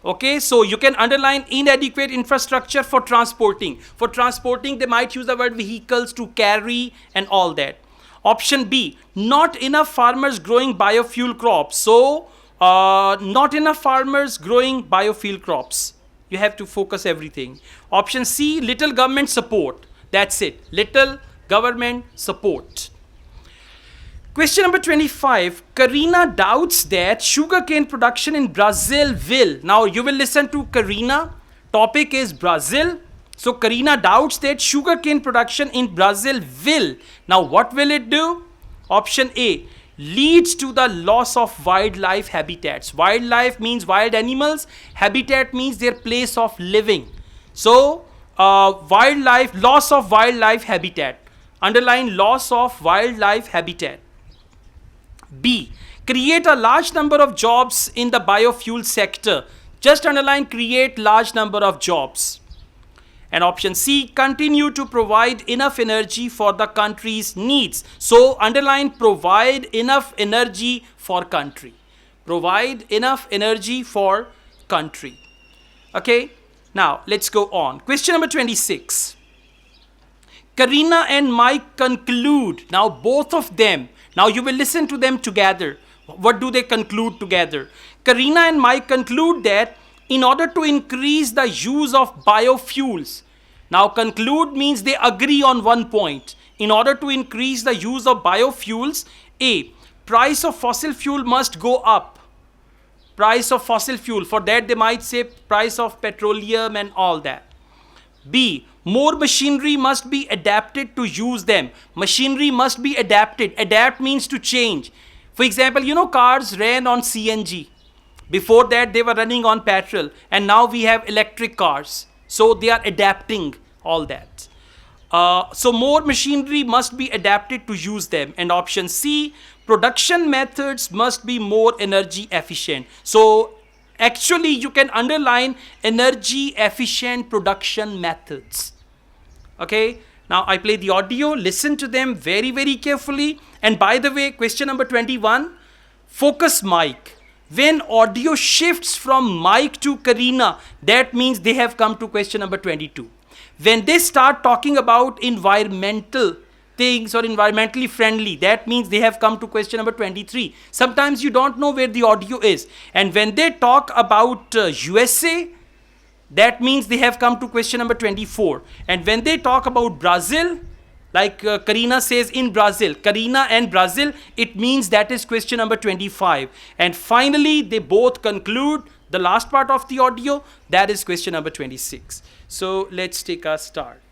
Okay, so you can underline inadequate infrastructure for transporting. For transporting, they might use the word vehicles to carry and all that. Option B. Not enough farmers growing biofuel crops. So, not enough farmers growing biofuel crops. You have to focus everything. Option C, little government support. That's it. Little government support. Question number 25. Karina doubts that sugarcane production in Brazil will. Now you will listen to Karina. Topic is Brazil. So Karina doubts that sugarcane production in Brazil will. Now what will it do? Option A. Leads to the loss of wildlife habitats. Wildlife means wild animals. Habitat means their place of living. So, loss of wildlife habitat. Underline loss of wildlife habitat. B. Create a large number of jobs in the biofuel sector. Just underline create large number of jobs. And option C, continue to provide enough energy for the country's needs. So underline provide enough energy for country. Provide enough energy for country. Okay, now let's go on. Question number 26. Karina and Mike conclude. Now both of them. Now you will listen to them together. What do they conclude together? Karina and Mike conclude that in order to increase the use of biofuels. Now conclude means they agree on one point. In order to increase the use of biofuels, A. Price of fossil fuel must go up. Price of fossil fuel. For that they might say price of petroleum and all that. B. More machinery must be adapted to use them. Machinery must be adapted. Adapt means to change. For example, you know cars ran on CNG. Before that, they were running on petrol, and now we have electric cars. So they are adapting all that. So more machinery must be adapted to use them. And option C, production methods must be more energy efficient. So actually you can underline energy efficient production methods. Okay, now I play the audio, listen to them very, very carefully. And by the way, question number 21, focus mic. When audio shifts from Mike to Karina, that means they have come to question number 22. When they start talking about environmental things or environmentally friendly, that means they have come to question number 23. Sometimes you don't know where the audio is. And when they talk about USA, that means they have come to question number 24. And when they talk about Brazil, like Karina says in Brazil, Karina and Brazil, it means that is question number 25. And finally, they both conclude the last part of the audio, that is question number 26. So let's take a start.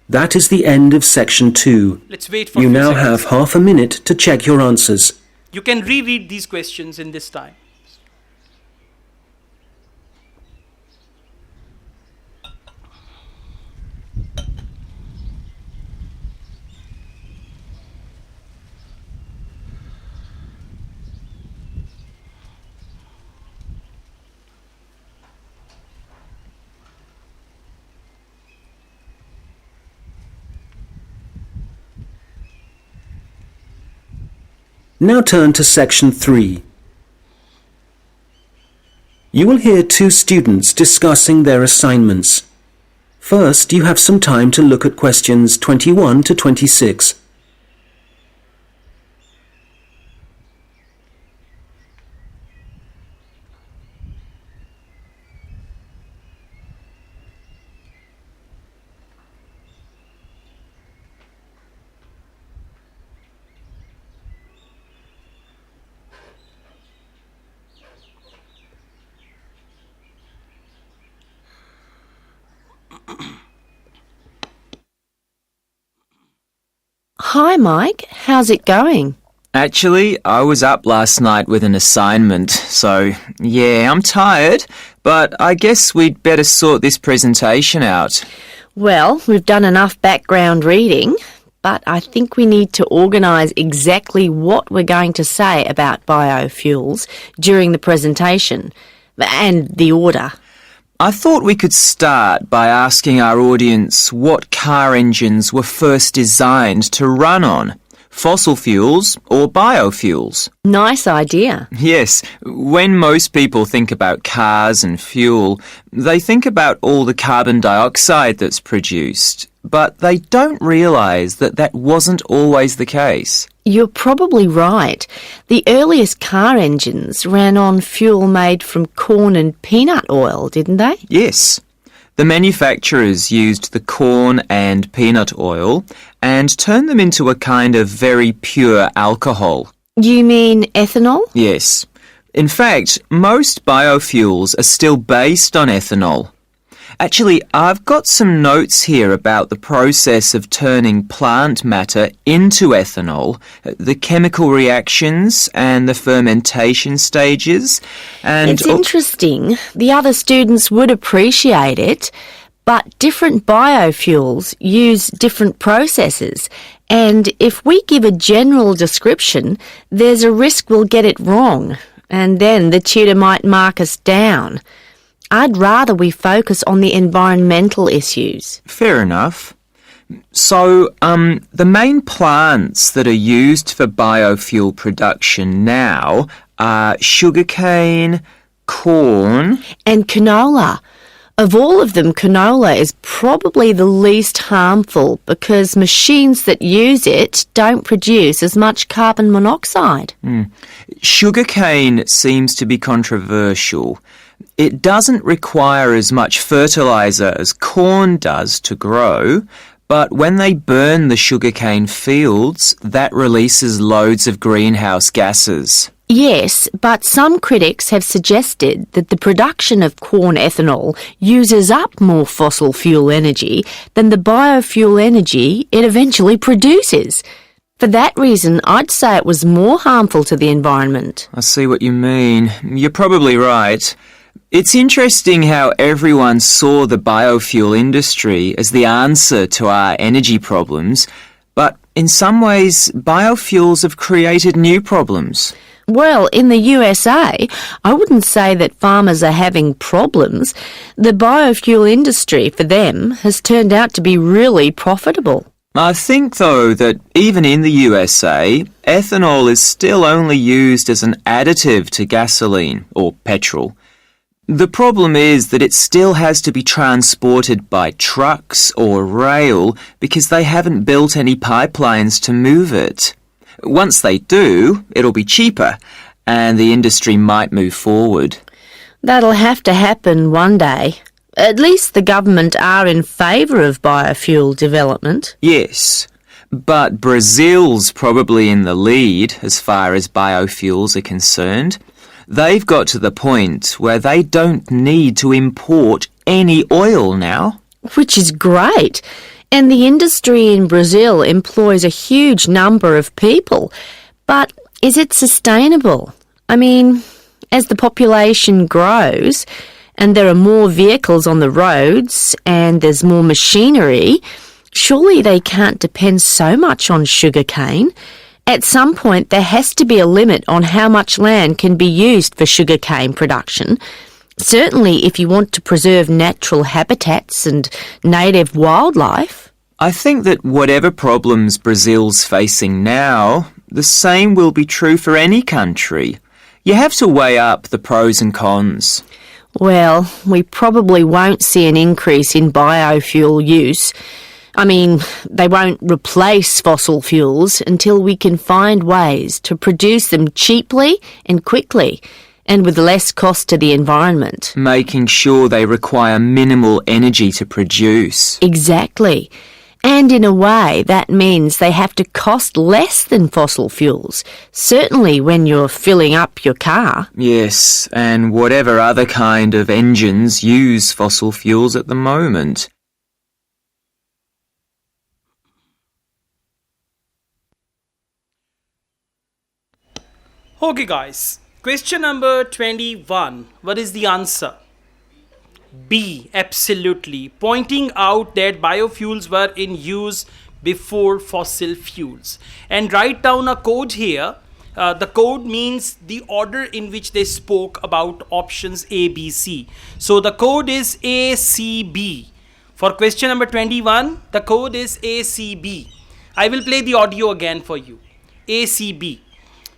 That is the end of section 2. Let's wait for You a few now seconds. have half a minute to check your answers. You can reread these questions in this time. Now turn to section 3. You will hear two students discussing their assignments. First, you have some time to look at questions 21 to 26. Hi, Mike. How's it going? Actually, I was up last night with an assignment, so yeah, I'm tired, but I guess we'd better sort this presentation out. Well, we've done enough background reading, but I think we need to organise exactly what we're going to say about biofuels during the presentation, and the order. I thought we could start by asking our audience what car engines were first designed to run on, fossil fuels or biofuels. Nice idea. Yes, when most people think about cars and fuel, they think about all the carbon dioxide that's produced, but they don't realise that that wasn't always the case. You're probably right. The earliest car engines ran on fuel made from corn and peanut oil, didn't they? Yes. The manufacturers used the corn and peanut oil and turned them into a kind of very pure alcohol. You mean ethanol? Yes. In fact, most biofuels are still based on ethanol. Actually, I've got some notes here about the process of turning plant matter into ethanol, the chemical reactions and the fermentation stages. And it's interesting. The other students would appreciate it, but different biofuels use different processes. And if we give a general description, there's a risk we'll get it wrong, and then the tutor might mark us down. I'd rather we focus on the environmental issues. Fair enough. So, the main plants that are used for biofuel production now are sugarcane, corn, and canola. Of all of them, canola is probably the least harmful because machines that use it don't produce as much carbon monoxide. Sugarcane seems to be controversial. It doesn't require as much fertiliser as corn does to grow, but when they burn the sugarcane fields, that releases loads of greenhouse gases. Yes, but some critics have suggested that the production of corn ethanol uses up more fossil fuel energy than the biofuel energy it eventually produces. For that reason, I'd say it was more harmful to the environment. I see what you mean. You're probably right. It's interesting how everyone saw the biofuel industry as the answer to our energy problems, but In some ways, biofuels have created new problems. Well, in the USA, I wouldn't say that farmers are having problems. The biofuel industry, for them, has turned out to be really profitable. I think, though, that even in the USA, ethanol is still only used as an additive to gasoline or petrol. The problem is that it still has to be transported by trucks or rail because they haven't built any pipelines to move it. Once they do, it'll be cheaper and the industry might move forward. That'll have to happen one day. At least the government are in favour of biofuel development. Yes, but Brazil's probably in the lead as far as biofuels are concerned. They've got to the point where they don't need to import any oil now. Which is great. And the industry in Brazil employs a huge number of people. But is it sustainable? I mean, as the population grows and there are more vehicles on the roads and there's more machinery, surely they can't depend so much on sugarcane. At some point, there has to be a limit on how much land can be used for sugarcane production. Certainly, if you want to preserve natural habitats and native wildlife. I think that whatever problems Brazil's facing now, the same will be true for any country. You have to weigh up the pros and cons. Well, we probably won't see an increase in biofuel use. I mean, they won't replace fossil fuels until we can find ways to produce them cheaply and quickly and with less cost to the environment. Making sure they require minimal energy to produce. Exactly. And in a way, that means they have to cost less than fossil fuels, certainly when you're filling up your car. Yes, and whatever other kind of engines use fossil fuels at the moment. Okay guys, question number 21. What is the answer? B, absolutely. Pointing out that biofuels were in use before fossil fuels. And write down a code here. The code means the order in which they spoke about options A, B, C. So the code is ACB. For question number 21, the code is ACB. I will play the audio again for you. ACB.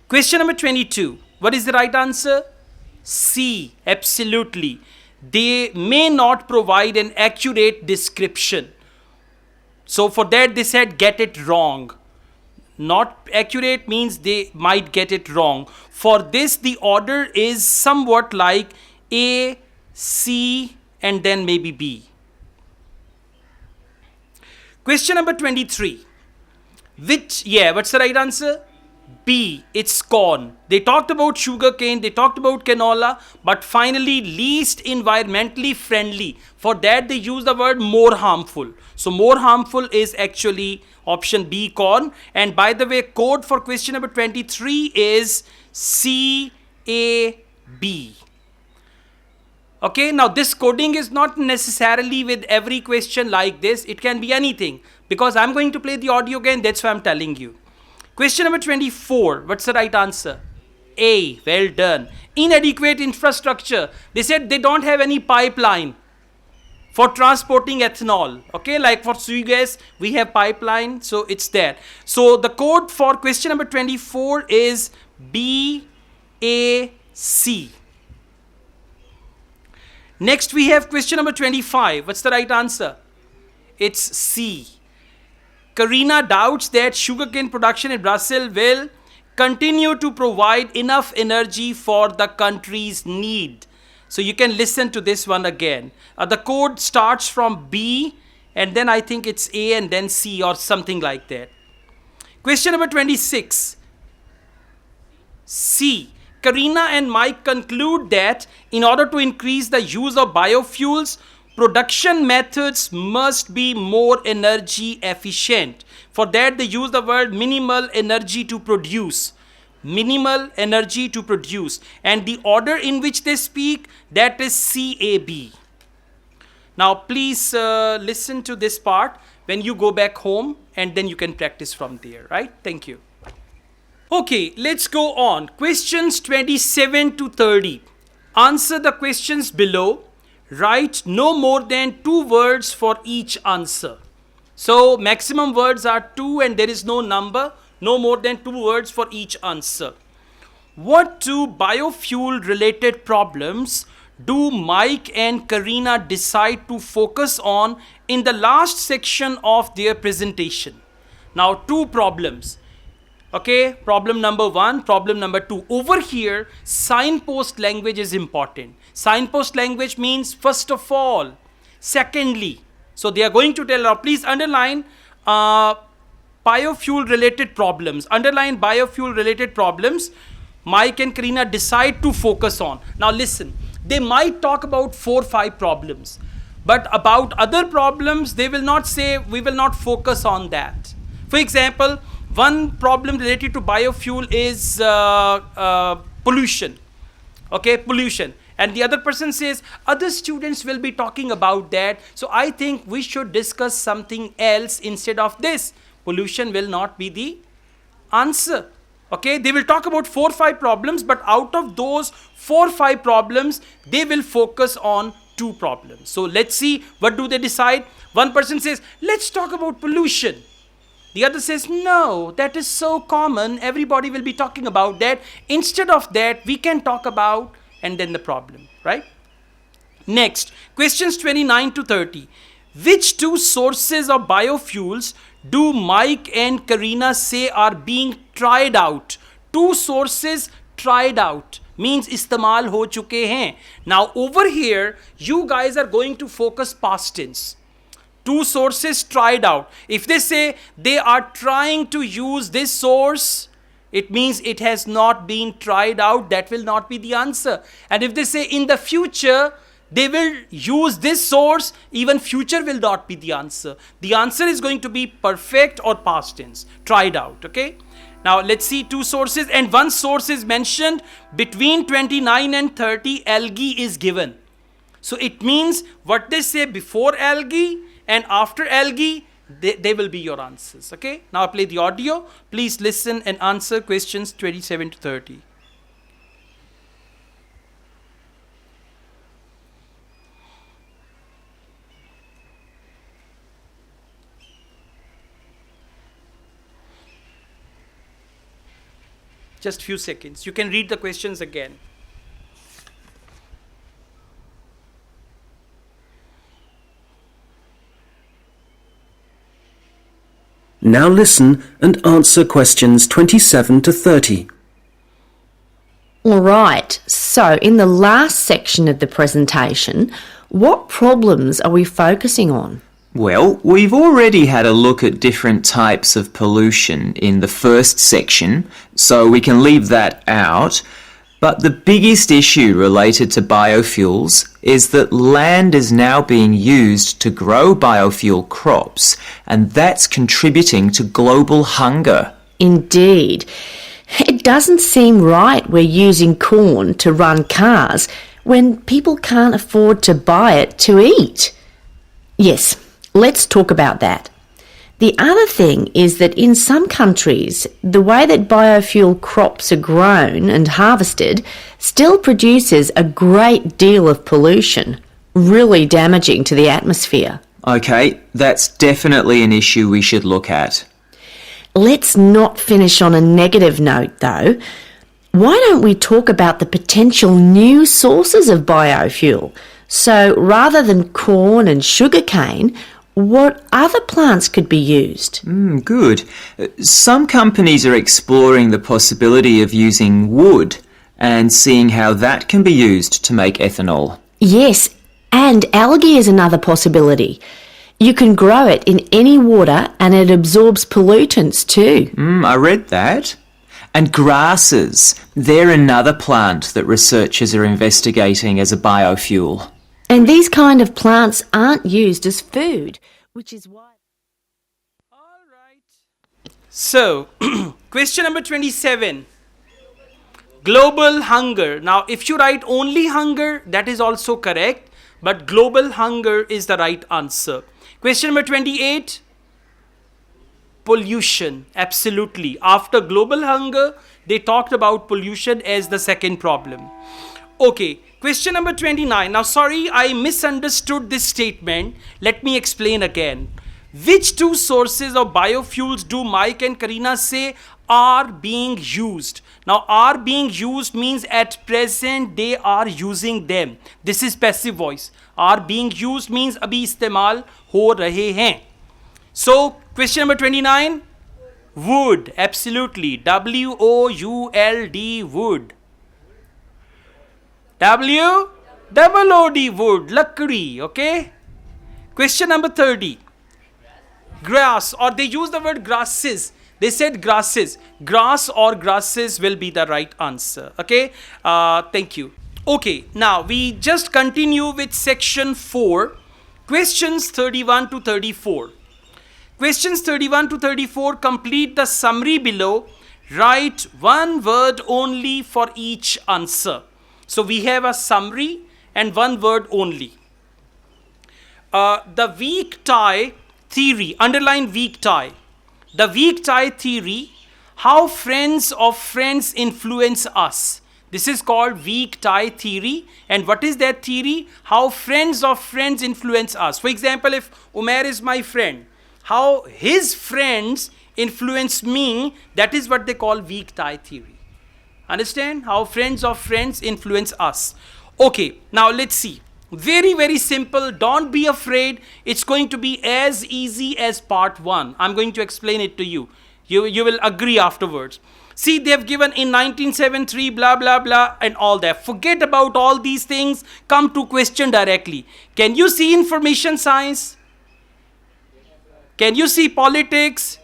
Question number 22. What is the right answer? C. Absolutely. They may not provide an accurate description. So for that they said get it wrong. Not accurate means they might get it wrong. For this the order is somewhat like A, C and then maybe B. Question number 23. What's the right answer? B, it's corn. They talked about sugarcane, they talked about canola, but finally least environmentally friendly. For that they use the word more harmful. So more harmful is actually option B, corn. And by the way, code for question number 23 is CAB. Okay, now this coding is not necessarily with every question like this. It can be anything. Because I'm going to play the audio again, that's why I'm telling you. Question number 24. What's the right answer? A. Well done. Inadequate infrastructure. They said they don't have any pipeline for transporting ethanol. Okay, like for Suez, we have pipeline, so it's there. So the code for question number 24 is BAC. Next we have question number 25. What's the right answer? It's C. Karina doubts that sugarcane production in Brazil will continue to provide enough energy for the country's need. So you can listen to this one again. The code starts from B and then I think it's A and then C or something like that. Question number 26. C. Karina and Mike conclude that in order to increase the use of biofuels, production methods must be more energy efficient. For that they use the word minimal energy to produce. Minimal energy to produce. And the order in which they speak, that is CAB. Now please listen to this part when you go back home, and then you can practice from there, right? Thank you. Okay, let's go on. Questions 27 to 30. Answer the questions below. Write no more than 2 words for each answer. So maximum words are 2 and there is no number. No more than 2 words for each answer. What 2 biofuel related problems do Mike and Karina decide to focus on in the last section of their presentation? Now 2 problems. Okay, problem number 1, problem number 2. Over here, signpost language is important. Signpost language means first of all, secondly. So they are going to tell, now please underline biofuel related problems. Underline biofuel related problems Mike and Karina decide to focus on. Now listen, they might talk about 4 or 5 problems. But about other problems, they will not say, we will not focus on that. For example, one problem related to biofuel is pollution. Okay, pollution. And the other person says, other students will be talking about that. So I think we should discuss something else instead of this. Pollution will not be the answer. Okay, they will talk about 4 or 5 problems, but out of those 4 or 5 problems, they will focus on 2 problems. So let's see, what do they decide? One person says, let's talk about pollution. The other says, no, that is so common. Everybody will be talking about that. Instead of that, we can talk about, and then the problem, right? Next, questions 29 to 30. Which 2 sources of biofuels do Mike and Karina say are being tried out? 2 sources tried out means istemal ho chuke hain. Now over here, you guys are going to focus past tense. 2 sources tried out. If they say they are trying to use this source, it means it has not been tried out. That will not be the answer. And if they say in the future, they will use this source, even future will not be the answer. The answer is going to be perfect or past tense, tried out, okay? Now let's see 2 sources, and 1 source is mentioned. Between 29 and 30, algae is given. So it means what they say before algae and after algae, they will be your answers, okay? Now I play the audio. Please listen and answer questions 27 to 30. Just few seconds. You can read the questions again. Now listen and answer questions 27 to 30. All right, so in the last section of the presentation, what problems are we focusing on? Well, we've already had a look at different types of pollution in the first section, so we can leave that out. But the biggest issue related to biofuels is that land is now being used to grow biofuel crops, and that's contributing to global hunger. Indeed. It doesn't seem right we're using corn to run cars when people can't afford to buy it to eat. Yes, let's talk about that. The other thing is that in some countries, the way that biofuel crops are grown and harvested still produces a great deal of pollution, really damaging to the atmosphere. Okay, that's definitely an issue we should look at. Let's not finish on a negative note, though. Why don't we talk about the potential new sources of biofuel? So rather than corn and sugarcane, what other plants could be used? Good. Some companies are exploring the possibility of using wood and seeing how that can be used to make ethanol. Yes, and algae is another possibility. You can grow it in any water and it absorbs pollutants too. I read that. And grasses, they're another plant that researchers are investigating as a biofuel. And these kind of plants aren't used as food, which is why... All right. So, question number 27. Global hunger. Now, if you write only hunger, that is also correct. but global hunger is the right answer. Question number 28. Pollution. Absolutely. After global hunger, they talked about pollution as the second problem. Okay. Question number 29. Now, sorry, I misunderstood this statement. Let me explain again. Which two sources of biofuels do Mike and Karina say are being used? Now, are being used means at present they are using them. This is passive voice. Are being used means abhi istemal ho rahe hain. So, question number 29. Wood. Absolutely. W-O-U-L-D. Wood. W-O-O-D. Wood. Lakdi. Okay. Question number 30. Grass, or they use the word grasses. They said grasses. Grass or grasses will be the right answer. Okay. Thank you. Okay. Now we just continue with section 4. Questions 31 to 34. Questions 31 to 34. Complete the summary below. Write one word only for each answer. So we have a summary and one word only. The weak tie theory, underline weak tie. The weak tie theory, how friends of friends influence us. This is called weak tie theory. And what is that theory? How friends of friends influence us. For example, if Umair is my friend, how his friends influence me, that is what they call weak tie theory. Understand? How friends of friends influence us. Okay, now let's see. Very, very simple. Don't be afraid. It's going to be as easy as part 1. I'm going to explain it to you. You will agree afterwards. See, they have given in 1973, blah, blah, blah, and all that. Forget about all these things. Come to question directly. Can you see information science? Can you see politics?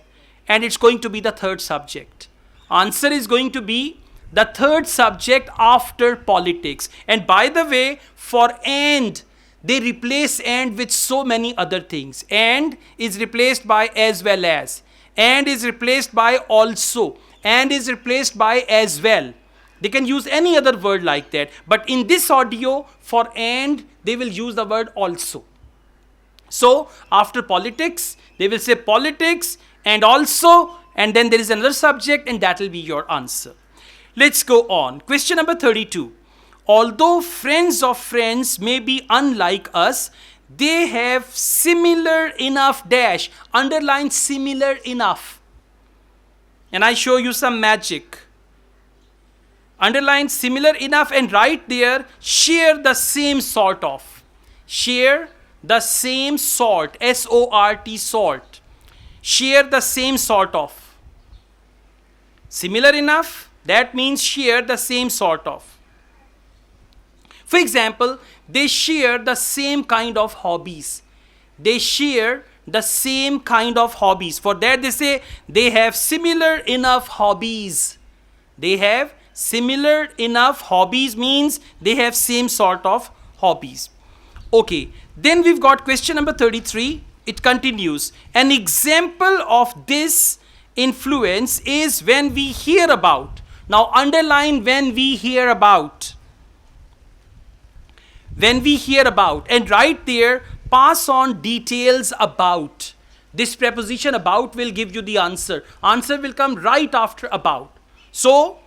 And it's going to be the third subject. Answer is going to be the third subject after politics. And by the way, for and, they replace and with so many other things. And is replaced by as well as. And is replaced by also. And is replaced by as well. They can use any other word like that. But in this audio, for and, they will use the word also. So, after politics, they will say politics and also, and then there is another subject, and that will be your answer. Let's go on. Question number 32. Although friends of friends may be unlike us, they have similar enough dash. Underline similar enough. And I show you some magic. Underline similar enough and right there, share the same sort of. Share the same sort. S-O-R-T, sort. Share the same sort of. Similar enough. That means share the same sort of. For example, they share the same kind of hobbies. They share the same kind of hobbies. For that they say they have similar enough hobbies. They have similar enough hobbies means they have same sort of hobbies. Okay, then we've got question number 33. It continues. An example of this influence is when we hear about. Now underline when we hear about. When we hear about. And right there, pass on details about. This preposition about will give you the answer. Answer will come right after about. So,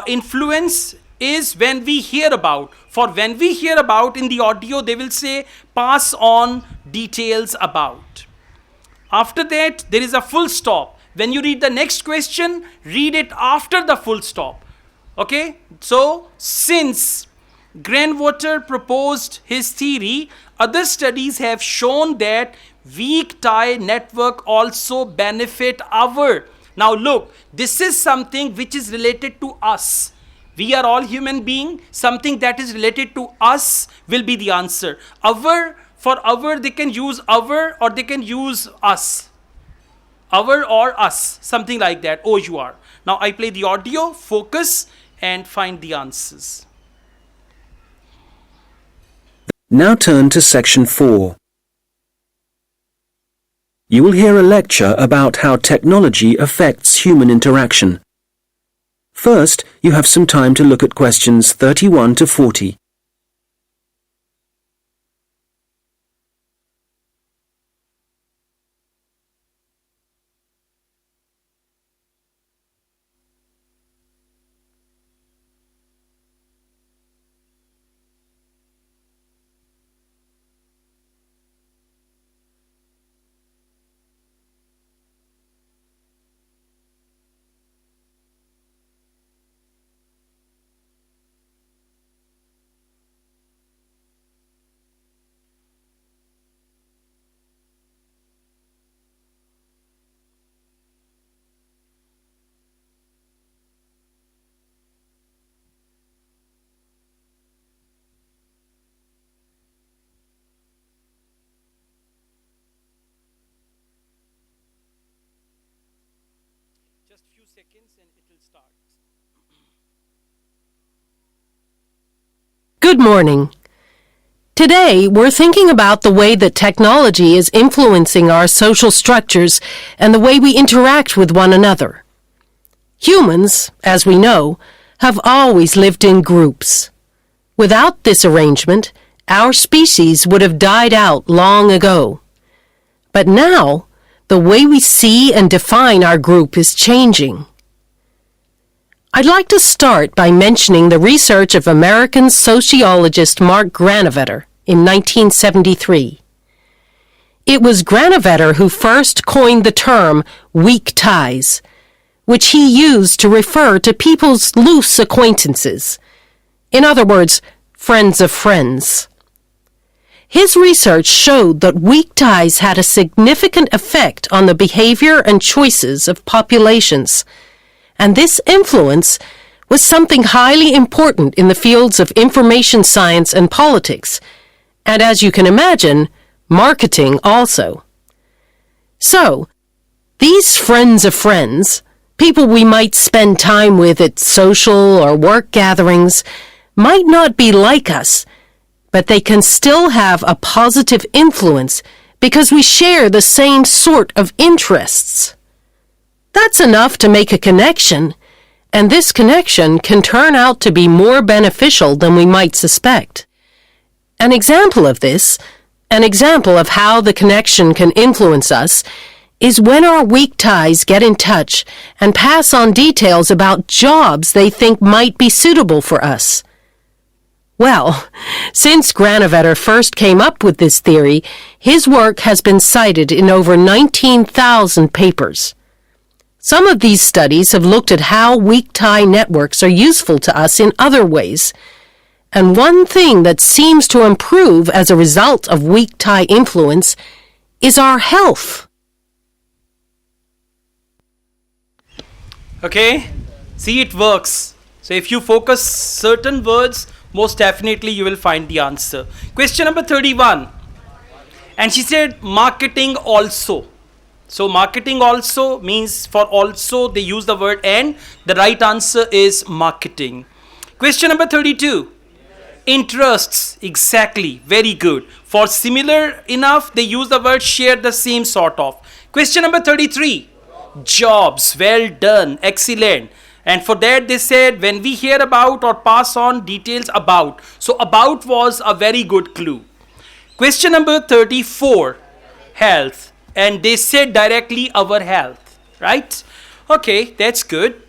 influence is when we hear about. For when we hear about in the audio, they will say pass on details about. After that, there is a full stop. When you read the next question, read it after the full stop. Okay? So, since Greenwater proposed his theory, other studies have shown that weak tie network also benefit our. Now look, this is something which is related to us. We are all human beings. Something that is related to us will be the answer. Our, for our, they can use our or they can use us. Our or us, something like that, O-U-R. Now I play the audio, focus and find the answers. Now turn to section 4. You will hear a lecture about how technology affects human interaction. First, you have some time to look at questions 31 to 40. seconds and it will start. Good morning. Today, we're thinking about the way that technology is influencing our social structures and the way we interact with one another. Humans, as we know, have always lived in groups. Without this arrangement, our species would have died out long ago. But now, the way we see and define our group is changing. I'd like to start by mentioning the research of American sociologist Mark Granovetter in 1973. It was Granovetter who first coined the term weak ties, which he used to refer to people's loose acquaintances. In other words, friends of friends. His research showed that weak ties had a significant effect on the behavior and choices of populations, and this influence was something highly important in the fields of information science and politics, and as you can imagine, marketing also. So, these friends of friends, people we might spend time with at social or work gatherings, might not be like us, but they can still have a positive influence because we share the same sort of interests. That's enough to make a connection, and this connection can turn out to be more beneficial than we might suspect. An example of this, an example of how the connection can influence us, is when our weak ties get in touch and pass on details about jobs they think might be suitable for us. Well, since Granovetter first came up with this theory, his work has been cited in over 19,000 papers. Some of these studies have looked at how weak tie networks are useful to us in other ways. And one thing that seems to improve as a result of weak tie influence is our health. Okay, see, it works. So if you focus certain words, most definitely you will find the answer. Question number 31. And she said marketing also. So marketing also means for also they use the word and. The right answer is marketing. Question number 32. Interests. Exactly. Very good. For similar enough, they use the word share the same sort of. Question number 33. Jobs. Well done. Excellent. And for that they said when we hear about or pass on details about. So about was a very good clue. Question number 34. Health. And they said directly our health. Right? Okay, that's good.